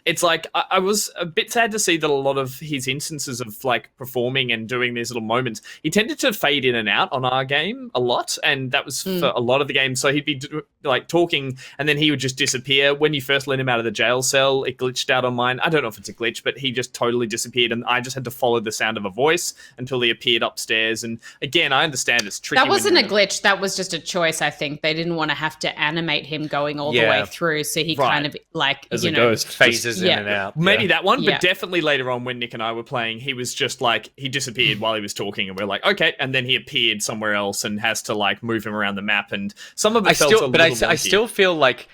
It's like I was a bit sad to see that a lot of his instances of like performing and doing these little moments, he tended to fade in and out on our game a lot, and that was for a lot of the game. So he'd be like talking, and then he would just disappear. When you first let him out of the jail cell, it glitched out on mine. I don't know if it's a glitch, but he just totally disappeared, and I just had to follow the sound of a voice until he appeared upstairs. And again, I understand it's tricky. That wasn't a glitch. That was just a choice. I think they didn't want to have to animate him going all the way through, so he kind of like as a ghost phases in and out. Maybe that one, but definitely later on when Nick and I were playing, he was just like, he disappeared while he was talking, and we're like, okay, and then he appeared somewhere else and has to like move him around the map, and some of it felt a little wonky. I still feel like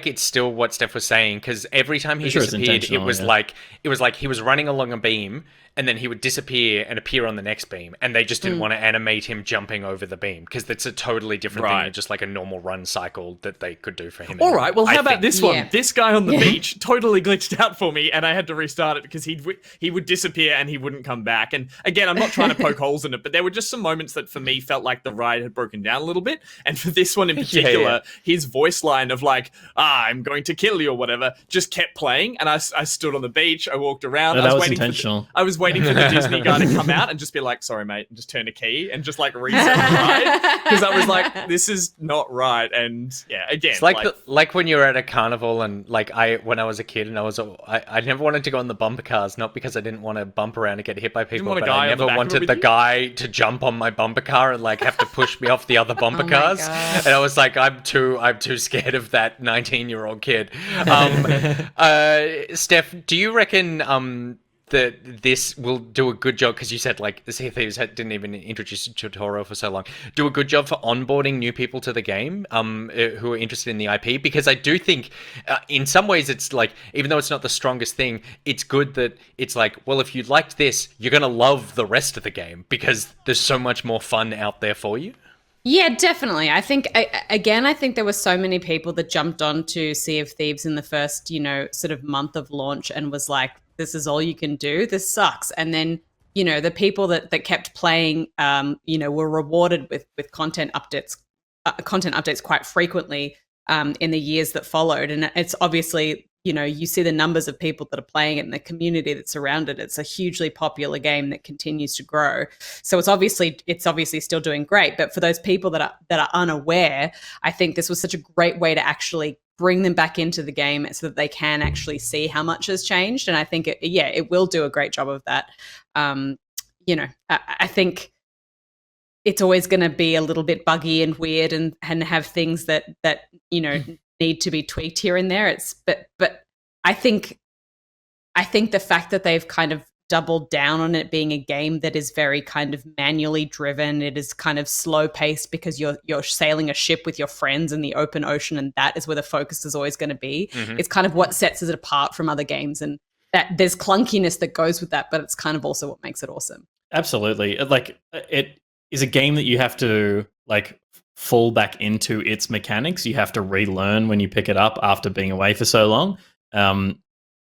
it's still what Steph was saying, because every time he disappeared, it was like he was running along a beam, and then he would disappear and appear on the next beam, and they just didn't want to animate him jumping over the beam, because that's a totally different thing than just like a normal run cycle that they could do for him. All right, well, how about this one? This guy on the beach totally glitched out for me, and I had to restart it because he would disappear and he wouldn't come back. And again, I'm not trying to poke holes in it, but there were just some moments that for me felt like the ride had broken down a little bit. And for this one in particular, his voice line of like, I'm going to kill you or whatever, just kept playing. And I stood on the beach, I walked around. No, that was intentional. I was waiting for the Disney guy to come out and just be like, sorry, mate, and just turn a key and just like reset the ride. Because I was like, this is not right. And yeah, again. It's like when you're at a carnival, and like when I was a kid and I never wanted to go on the bumper cars, not because I didn't want to bump around and get hit by people, but I never wanted the guy to jump on my bumper car and like have to push me off the other bumper cars. And I was like, I'm too scared of that 19-year-old kid. Steph, do you reckon that this will do a good job, because you said like the Sea of Thieves didn't even introduce a tutorial for so long. Do a good job for onboarding new people to the game, who are interested in the IP, because I do think, in some ways, it's like, even though it's not the strongest thing, it's good that it's like, well, if you liked this, you're gonna love the rest of the game because there's so much more fun out there for you. Yeah, definitely. I think, again, I think there were so many people that jumped onto Sea of Thieves in the first, sort of month of launch and was like, this is all you can do. This sucks. And then, the people that kept playing, were rewarded with content updates quite frequently in the years that followed. And it's obviously, you see the numbers of people that are playing it and the community that's around it. It's a hugely popular game that continues to grow. So it's obviously still doing great. But for those people that are unaware, I think this was such a great way to actually bring them back into the game so that they can actually see how much has changed. And I think it will do a great job of that. I think it's always going to be a little bit buggy and weird and have things that need to be tweaked here and there. But I think the fact that they've kind of doubled down on it being a game that is very kind of manually driven, it is kind of slow paced because you're sailing a ship with your friends in the open ocean, and that is where the focus is always going to be. It's kind of what sets it apart from other games, and that there's clunkiness that goes with that, but it's kind of also what makes it awesome. Absolutely. Like, it is a game that you have to like fall back into its mechanics. You have to relearn when you pick it up after being away for so long.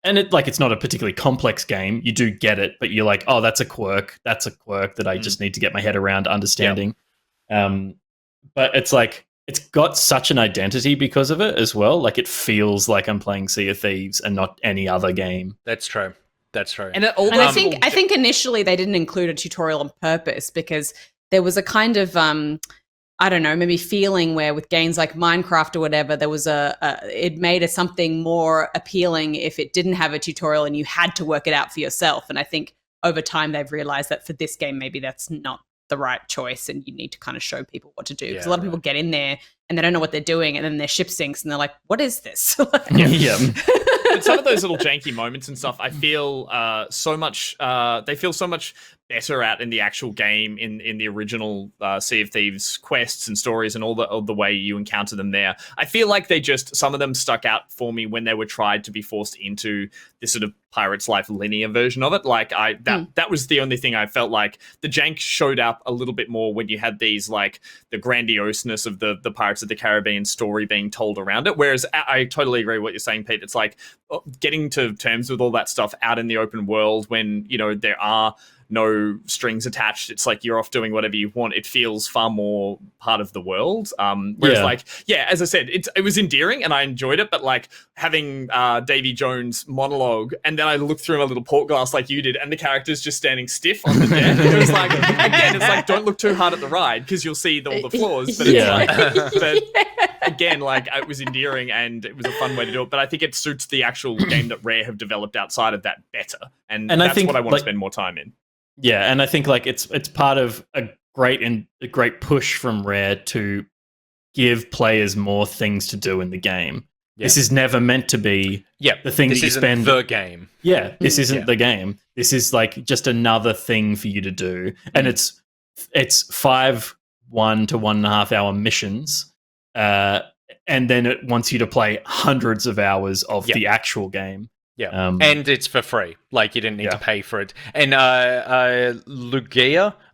And it's not a particularly complex game. You do get it, but you're like, oh, that's a quirk that I just need to get my head around understanding. Yep. But it's like, it's got such an identity because of it as well. Like, it feels like I'm playing Sea of Thieves and not any other game. That's true. And I think initially they didn't include a tutorial on purpose because there was a kind of I don't know, maybe feeling where with games like Minecraft or whatever, there was it made something more appealing if it didn't have a tutorial and you had to work it out for yourself. And I think over time they've realized that for this game, maybe that's not the right choice and you need to kind of show people what to do. Because a lot of people get in there and they don't know what they're doing, and then their ship sinks and they're like, what is this? Yeah. But some of those little janky moments and stuff, I feel they feel so much better at in the actual game, in the original Sea of Thieves quests and stories and all the way you encounter them there. I feel like some of them stuck out for me when they were tried to be forced into this sort of Pirate's Life linear version of it. Like that was the only thing I felt like the jank showed up a little bit more when you had these, like, the grandioseness of the Pirates of the Caribbean story being told around it. Whereas I totally agree with what you're saying, Pete. It's like getting to terms with all that stuff out in the open world when, there are no strings attached. It's like you're off doing whatever you want. It feels far more part of the world. Whereas as I said, it was endearing and I enjoyed it, but like having Davy Jones monologue and then I looked through my little port glass like you did and the character's just standing stiff on the deck. It was like, again, it's like, don't look too hard at the ride because you'll see all the flaws. But again, like, it was endearing and it was a fun way to do it. But I think it suits the actual game that RARE have developed outside of that better. And that's I think, what I want to spend more time in. Yeah, and I think like it's part of a great push from RARE to give players more things to do in the game. Yeah. This is never meant to be the thing that you spend. The game. Yeah, this isn't the game. This is like just another thing for you to do, and it's 5 1 to 1.5 hour missions, and then it wants you to play hundreds of hours of the actual game. Yeah, and it's for free. Like, you didn't need to pay for it. And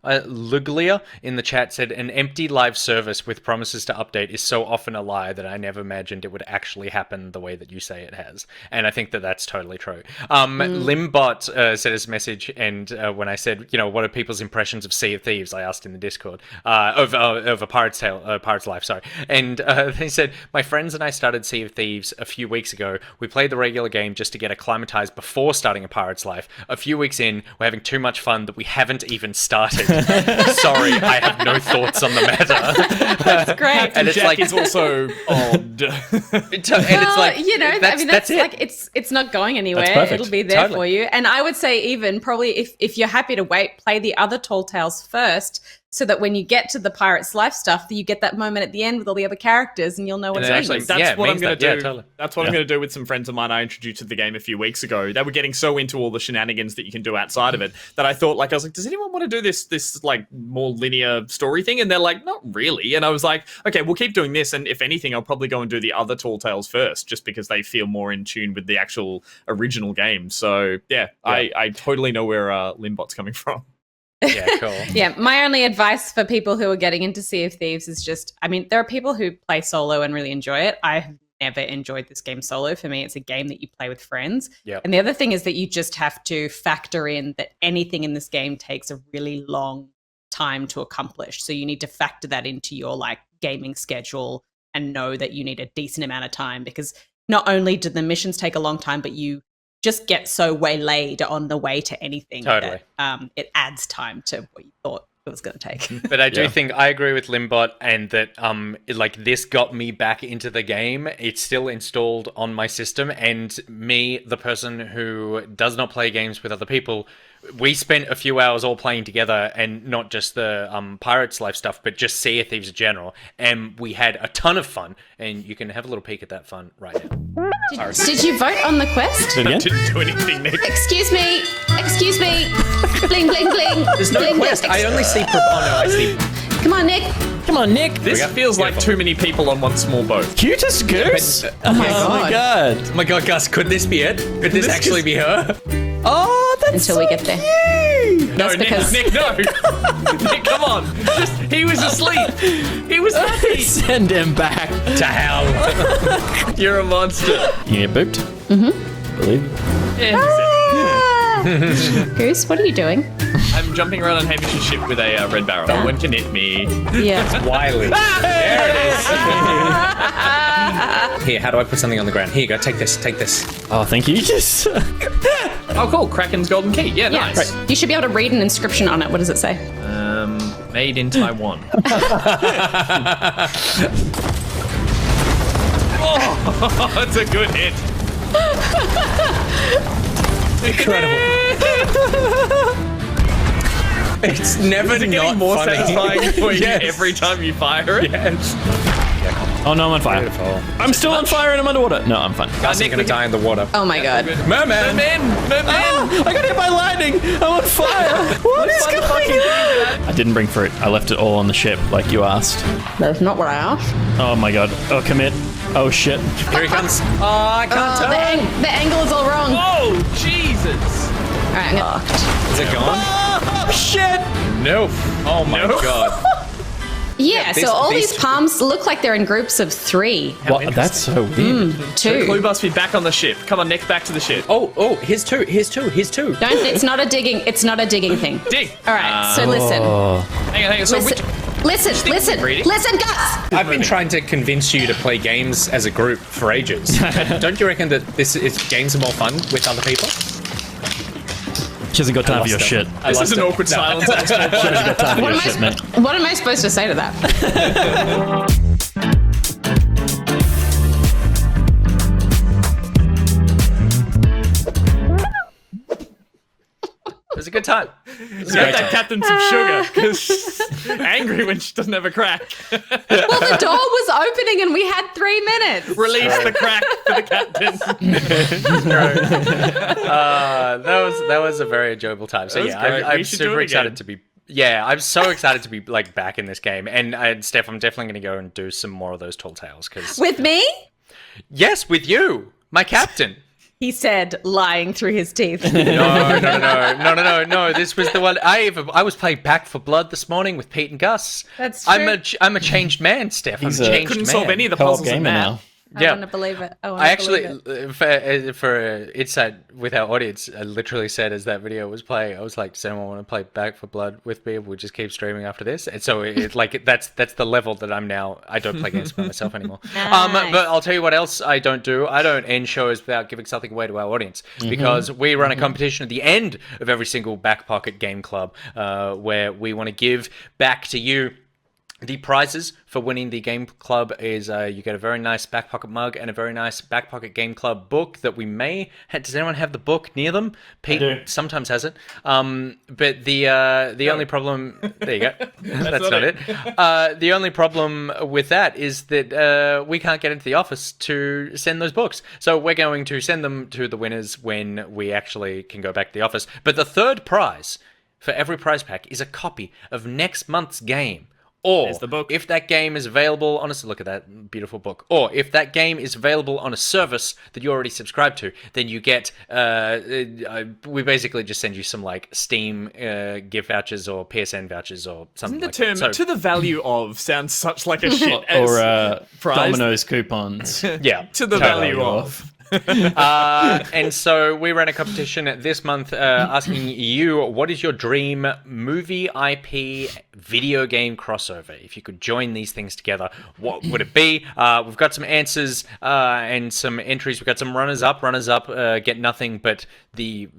Luglia in the chat said, an empty live service with promises to update is so often a lie that I never imagined it would actually happen the way that you say it has. And I think that that's totally true. Limbot sent us a message, and when I said, what are people's impressions of Sea of Thieves, I asked in the Discord, of a Pirate's Life, sorry. And they said, my friends and I started Sea of Thieves a few weeks ago. We played the regular game just to get acclimatized before starting a Pirate's Life. A few weeks in, we're having too much fun that we haven't even started. Sorry, I have no thoughts on the matter. That's great. And it's Jack like, is also odd. And it's like, that's like it's not going anywhere. It'll be there for you. And I would say even probably if you're happy to wait, play the other Tall Tales first. so that when you get to the Pirate's Life stuff, you get that moment at the end with all the other characters and you'll know what's And it happening. actually- That's what I'm means going to that. do. Yeah, totally. That's what I'm going to do with some friends of mine I introduced to the game a few weeks ago. They were getting so into all the shenanigans that you can do outside of it that I thought, like, I was like, does anyone want to do this like more linear story thing? And they're like, not really. And I was like, okay, we'll keep doing this. And if anything, I'll probably go and do the other Tall Tales first, just because they feel more in tune with the actual original game. So yeah. I totally know where Limbot's coming from. Yeah, cool. Yeah, my only advice for people who are getting into Sea of Thieves is just, I mean, there are people who play solo and really enjoy it. I have never enjoyed this game solo. For me, it's a game that you play with friends. Yep. And the other thing is that you just have to factor in that anything in this game takes a really long time to accomplish. So you need to factor that into your like gaming schedule and know that you need a decent amount of time, because not only do the missions take a long time, but you just get so waylaid on the way to anything Totally. that it adds time to what you thought it was going to take. But I do think I agree with Limbot, and that like this got me back into the game. It's still installed on my system, and me, the person who does not play games with other people, we spent a few hours all playing together, and not just the Pirates Life stuff, but just Sea of Thieves in general, and we had a ton of fun. And you can have a little peek at that fun right now. Did you vote on the quest? Do it I again? didn't do anything, Nick. Excuse me. Bling, bling, bling. There's no Bling, quest. bling. I only see. Oh no, I see. Come on, Nick. Come on, Nick. This feels like too many people on one small boat. Cutest goose. Oh my God. Oh my god, Gus, could this be it? Could this actually be her? Oh, that's Until we get there. No, That's because- Nick, no. Nick, come on. He was asleep. He was happy. Send him back. To hell. You're a monster. You get booped? Mm-hmm. Believe. Goose, what are you doing? I'm jumping around on Hamish's ship with a red barrel. No one can hit me. Yeah. Wiley. There it is. Here, how do I put something on the ground? Here you go, take this, take this. Oh, thank you. Yes. Oh, cool. Kraken's golden key. Yeah, Yeah. nice. You should be able to read an inscription on it. What does it say? Made in Taiwan. Oh, that's a good hit. Incredible. It's never Is it not getting more funny. satisfying for you Yes. every time you fire it? Yes. Oh, no, I'm on fire. Beautiful. I'm still on fire and I'm underwater. No, I'm fine. Gus is Nick, gonna die in the water. Oh my god. Merman! Merman! I got hit by lightning. I'm on fire. What is going on? I didn't bring fruit. I left it all on the ship, like you asked. That's not what I asked. Oh my god. Oh, commit. Oh shit. Here he comes. Oh, I can't Oh, tell. the angle is all wrong. Oh, Jesus! All right, I'm gonna... Is it gone? Oh shit. No. Oh my No. god. Yeah, these- so all these- these palms look like they're in groups of 3. What? That's so weird. The clue 2. must be back on the ship. Come on, Nick, back to the ship. Oh, here's two. Here's two. Here's two. Don't. It's not a digging thing. Dig! All right. So listen. Hang on. So Listen. Listen. reading? Listen, Gus. I've been trying to convince you to play games as a group for ages. Don't you reckon that games are more fun with other people? She hasn't got time for your lost shit. it. This is an awkward silence. on a small She hasn't got time for What your am, shit, man. what am I supposed to say to that? It was a good time. Get that captain some sugar, because she's angry when she doesn't have a crack. Well, the door was opening and we had 3 minutes. Release the crack for the captain. That was a very enjoyable time. So That was yeah, great. We I'm should do super it excited again. to be. Yeah, I'm so excited to be like back in this game. And Steph, I'm definitely going to go and do some more of those tall tales because With me? yes, with you, my captain. He said, lying through his teeth. No. This was the one I was playing Back for Blood this morning with Pete and Gus. That's I'm a changed man, Steph. He's I'm a a- changed Couldn't man. solve any of the Co-op puzzles in gamer that. now. I want to believe it. I actually, believe it. for insight with our audience, I literally said as that video was playing, I was like, "Does anyone want to play Back for Blood with me? We'll just keep streaming after this." And so it's like that's the level that I'm now. I don't play games by myself anymore. Nice. But I'll tell you what else I don't do. I don't end shows without giving something away to our audience because we run a competition at the end of every single Back Pocket Game Club where we want to give back to you The prizes for winning the game club is you get a very nice back pocket mug and a very nice back pocket game club book that we may. Does anyone have the book near them? Pete sometimes has it. But the only problem. There you go. That's not it. The only problem with that is that we can't get into the office to send those books. So we're going to send them to the winners when we actually can go back to the office. But the third prize for every prize pack is a copy of next month's game. Or the book. If that game is available on a look at that beautiful book. Or if that game is available on a service that you already subscribe to, then you get we basically just send you some like Steam gift vouchers or PSN vouchers or something. Isn't the term that. to the value of sounds such like a shit or prize. Domino's coupons. Yeah, to the value of. And so we ran a competition this month asking you, what is your dream movie IP video game crossover? If you could join these things together, what would it be? We've got some answers and some entries. We've got some runners-up. Runners-up get nothing but the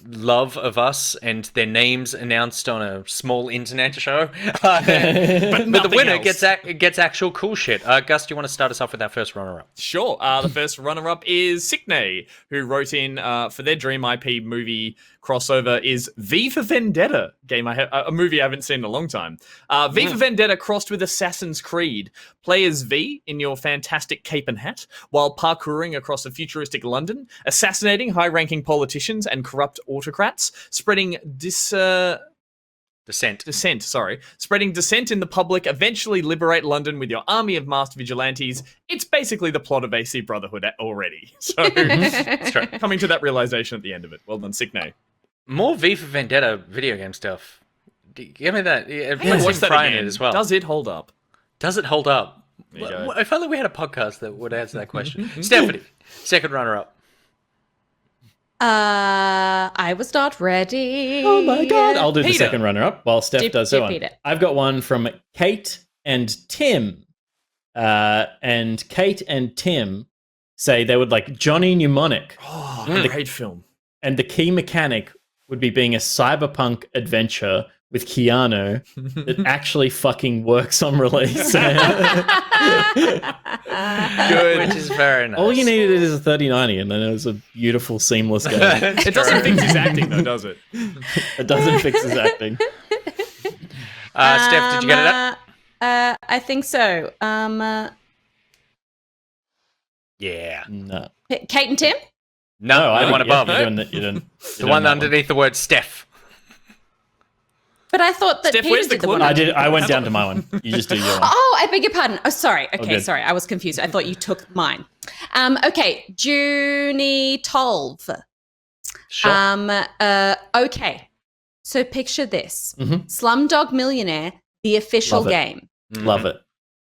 love of us and their names announced on a small internet show. But the winner gets actual cool shit. Gus, do you want to start us off with our first runner-up? Sure. The first runner-up is Sickney, who wrote in for their Dream IP movie crossover is V for Vendetta, a movie I haven't seen in a long time. V for Vendetta crossed with Assassin's Creed. Play as V in your fantastic cape and hat, while parkouring across a futuristic London, assassinating high-ranking politicians and corrupt autocrats, spreading spreading dissent in the public, eventually liberate London with your army of masked vigilantes. It's basically the plot of AC Brotherhood already. So, coming to that realization at the end of it. Well done, Sickney. More V for Vendetta video game stuff. Give me that. Watch that again. As well. Does it hold up? Does it hold up? There you go. I felt like we had a podcast that would answer that question. Stephanie, second runner-up. I was not ready. Oh my god! I'll do the Peter. second runner-up while Steph does her one. Peter. I've got one from Kate and Tim. And Kate and Tim say they would like Johnny Mnemonic. Oh, great film. And the key mechanic would be being a cyberpunk adventure with Keanu that actually fucking works on release. Good. Which is very nice. All you needed is a 3090 and then it was a beautiful, seamless game. It doesn't fix his acting, though, does it? It doesn't fix his acting. Steph, did you get it up? I think so. Yeah. No. Kate and Tim? No, the one above. You didn't. The one underneath the word Steph. But I thought that Steph, Peter where's the did the one. I went down to my one. You just do your one. Oh, I beg your pardon. Oh, sorry. Okay, good. sorry. I was confused. I thought you took mine. Okay, Junie Tolv. Sure. Okay. So picture this. Mhm. Slumdog Millionaire, the official Love it. game. Love it.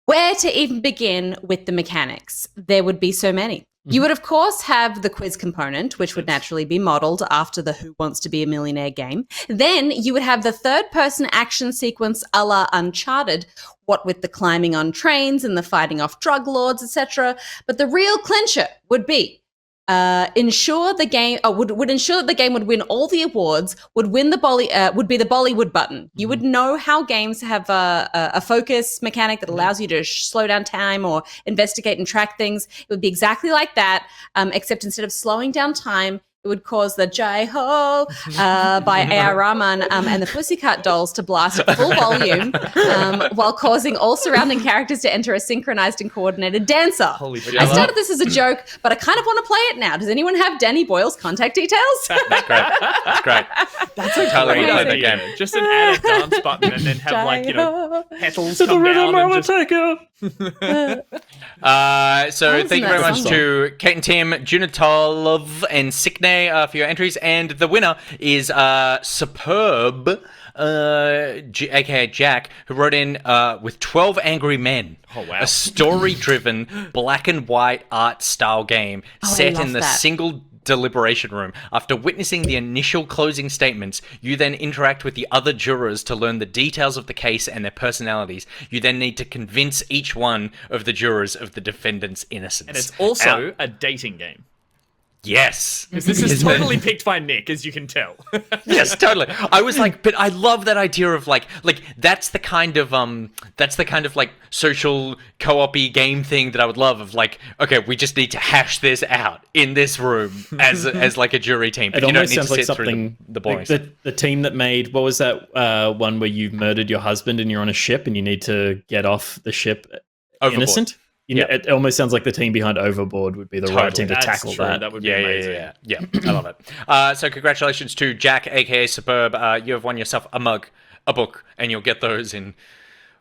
Where to even begin with the mechanics? There would be so many. You would, of course, have the quiz component, which would naturally be modeled after the Who Wants to Be a Millionaire game. Then you would have the third-person action sequence a la Uncharted, what with the climbing on trains and the fighting off drug lords, etc. But the real clincher would be ensure the game would ensure that the game would win all the awards, would be the Bollywood button. You would know how games have a focus mechanic that allows you to slow down time or investigate and track things. It would be exactly like that, except instead of slowing down time, it would cause the Jai Ho by A.R. Rahman and the Pussycat Dolls to blast at full volume while causing all surrounding characters to enter a synchronized and coordinated dancer. Holy shit. I started this as a joke, but I kind of want to play it now. Does anyone have Danny Boyle's contact details? That's great. That's great. That's a Totally great wanna play that idea. game. Just an added dance button and then have petals To the come rhythm down of and a just... taker. So thank you very much song. to Kate and Tim, Junitolov and Sickney for your entries, and the winner is Superb, aka Jack, who wrote in with 12 Angry Men. Oh, wow. A story-driven black and white art style game set love in the that. single deliberation room. After witnessing the initial closing statements, you then interact with the other jurors to learn the details of the case and their personalities. You then need to convince each one of the jurors of the defendant's innocence. And it's also a dating game. Yes. This is totally picked by Nick, as you can tell. Yes, totally. I was like, but I love that idea of like that's the kind of like social co-op-y game thing that I would love of like, okay, we just need to hash this out in this room as like a jury team. But It you don't almost need to sounds like sit through something the boring like the team that made, what was that one where you've murdered your husband and you're on a ship and you need to get off the ship Overboard. innocent? You know, it almost sounds like the team behind Overboard would be the right team to That's tackle true. that. That would be amazing. Yeah. I love it. So congratulations to Jack, aka Superb. You have won yourself a mug, a book, and you'll get those in,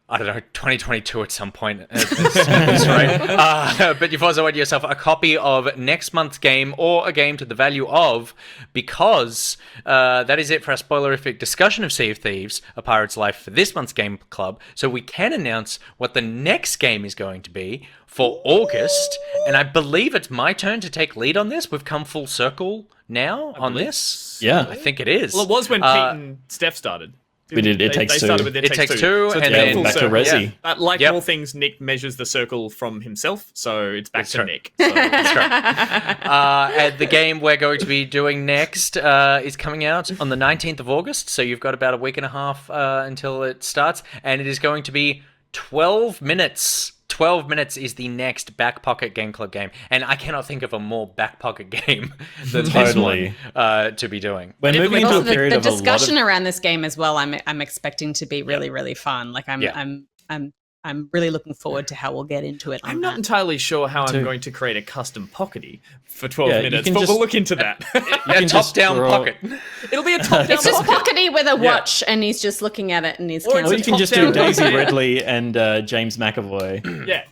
I don't know, 2022 at some point. That's right. But you've also won yourself a copy of next month's game or a game to the value of, because that is it for our spoilerific discussion of Sea of Thieves, A Pirate's Life for this month's Game Club. So we can announce what the next game is going to be for August. And I believe it's my turn to take lead on this. We've come full circle now on this. Yeah. I think it is. Well, it was when Pete and Steph started. We did It Takes They Two. started with It Takes Two, So it's and been then full back to circle. Resi. But like Yep. all things, Nick measures the circle from himself, so it's back to right. Nick. So And the game we're going to be doing next is coming out on the 19th of August, so you've got about a week and a half until it starts, and it is going to be 12 minutes. 12 minutes is the next Back Pocket Game Club game, and I cannot think of a more back pocket game than Totally. this one to be doing. We're moving into Also, a period the of a lot discussion of... around this game as well, I'm expecting to be really, really fun. Like I'm really looking forward to how we'll get into it. I'm not entirely sure how I'm going to create a custom pockety for 12 Yeah, you minutes, can but just- we'll look into that. A top-down pocket. It'll be a top-down It's just pocket. pockety with a watch, and he's just looking at it, and he's Or it's Or counting. you can just do top-down Daisy pocket. Ridley and James McAvoy. Yeah.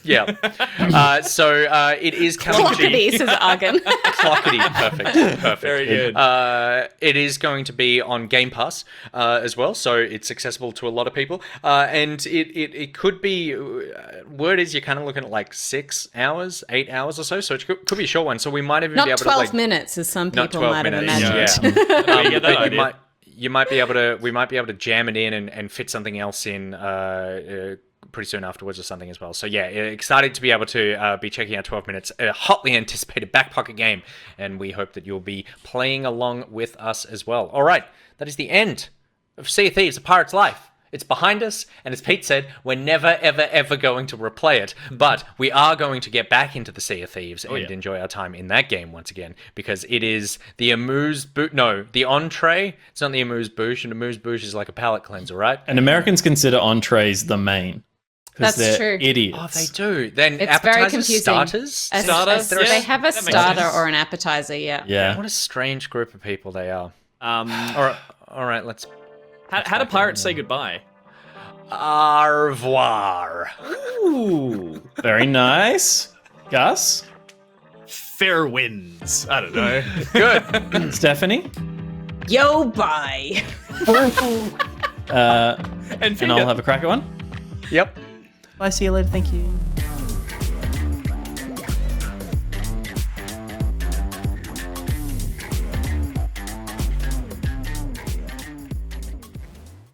Yeah. So it is coming to Clockety, says Argon. Clockety. Perfect. Very good. It is going to be on Game Pass as well, so it's accessible to a lot of people. And it could be, word is you're kind of looking at like 6 hours, 8 hours or so, so it could be a short one. So we might even be Not able to 12 like, minutes, as some not people 12 might have minutes. imagined. Yeah. You get that But idea. you might be able to. We might be able to jam it in and fit something else in. Pretty soon afterwards or something as well. So yeah, excited to be able to be checking out 12 minutes, a hotly anticipated back pocket game, and we hope that you'll be playing along with us as well. All right, that is the end of Sea of Thieves, A Pirate's Life. It's behind us, and as Pete said, we're never, ever, ever going to replay it, but we are going to get back into the Sea of Thieves and enjoy our time in that game once again, because it is the amuse-bouche, no, the entree, it's not the amuse-bouche, and amuse-bouche is like a palate cleanser, right? And Americans consider entrees the main. 'Cause That's they're true. idiots. Oh, they do. Then It's very appetizers, confusing. starters. They have a That makes starter sense. or an appetizer, yeah. Yeah. What a strange group of people they are. Um, All right, let's. how do pirates say goodbye? Au revoir. Ooh. Very nice. Gus? Fair winds. I don't know. Good. Stephanie? Yo, bye. And And I'll have a crack at one. Yep. Bye, see you later. Thank you.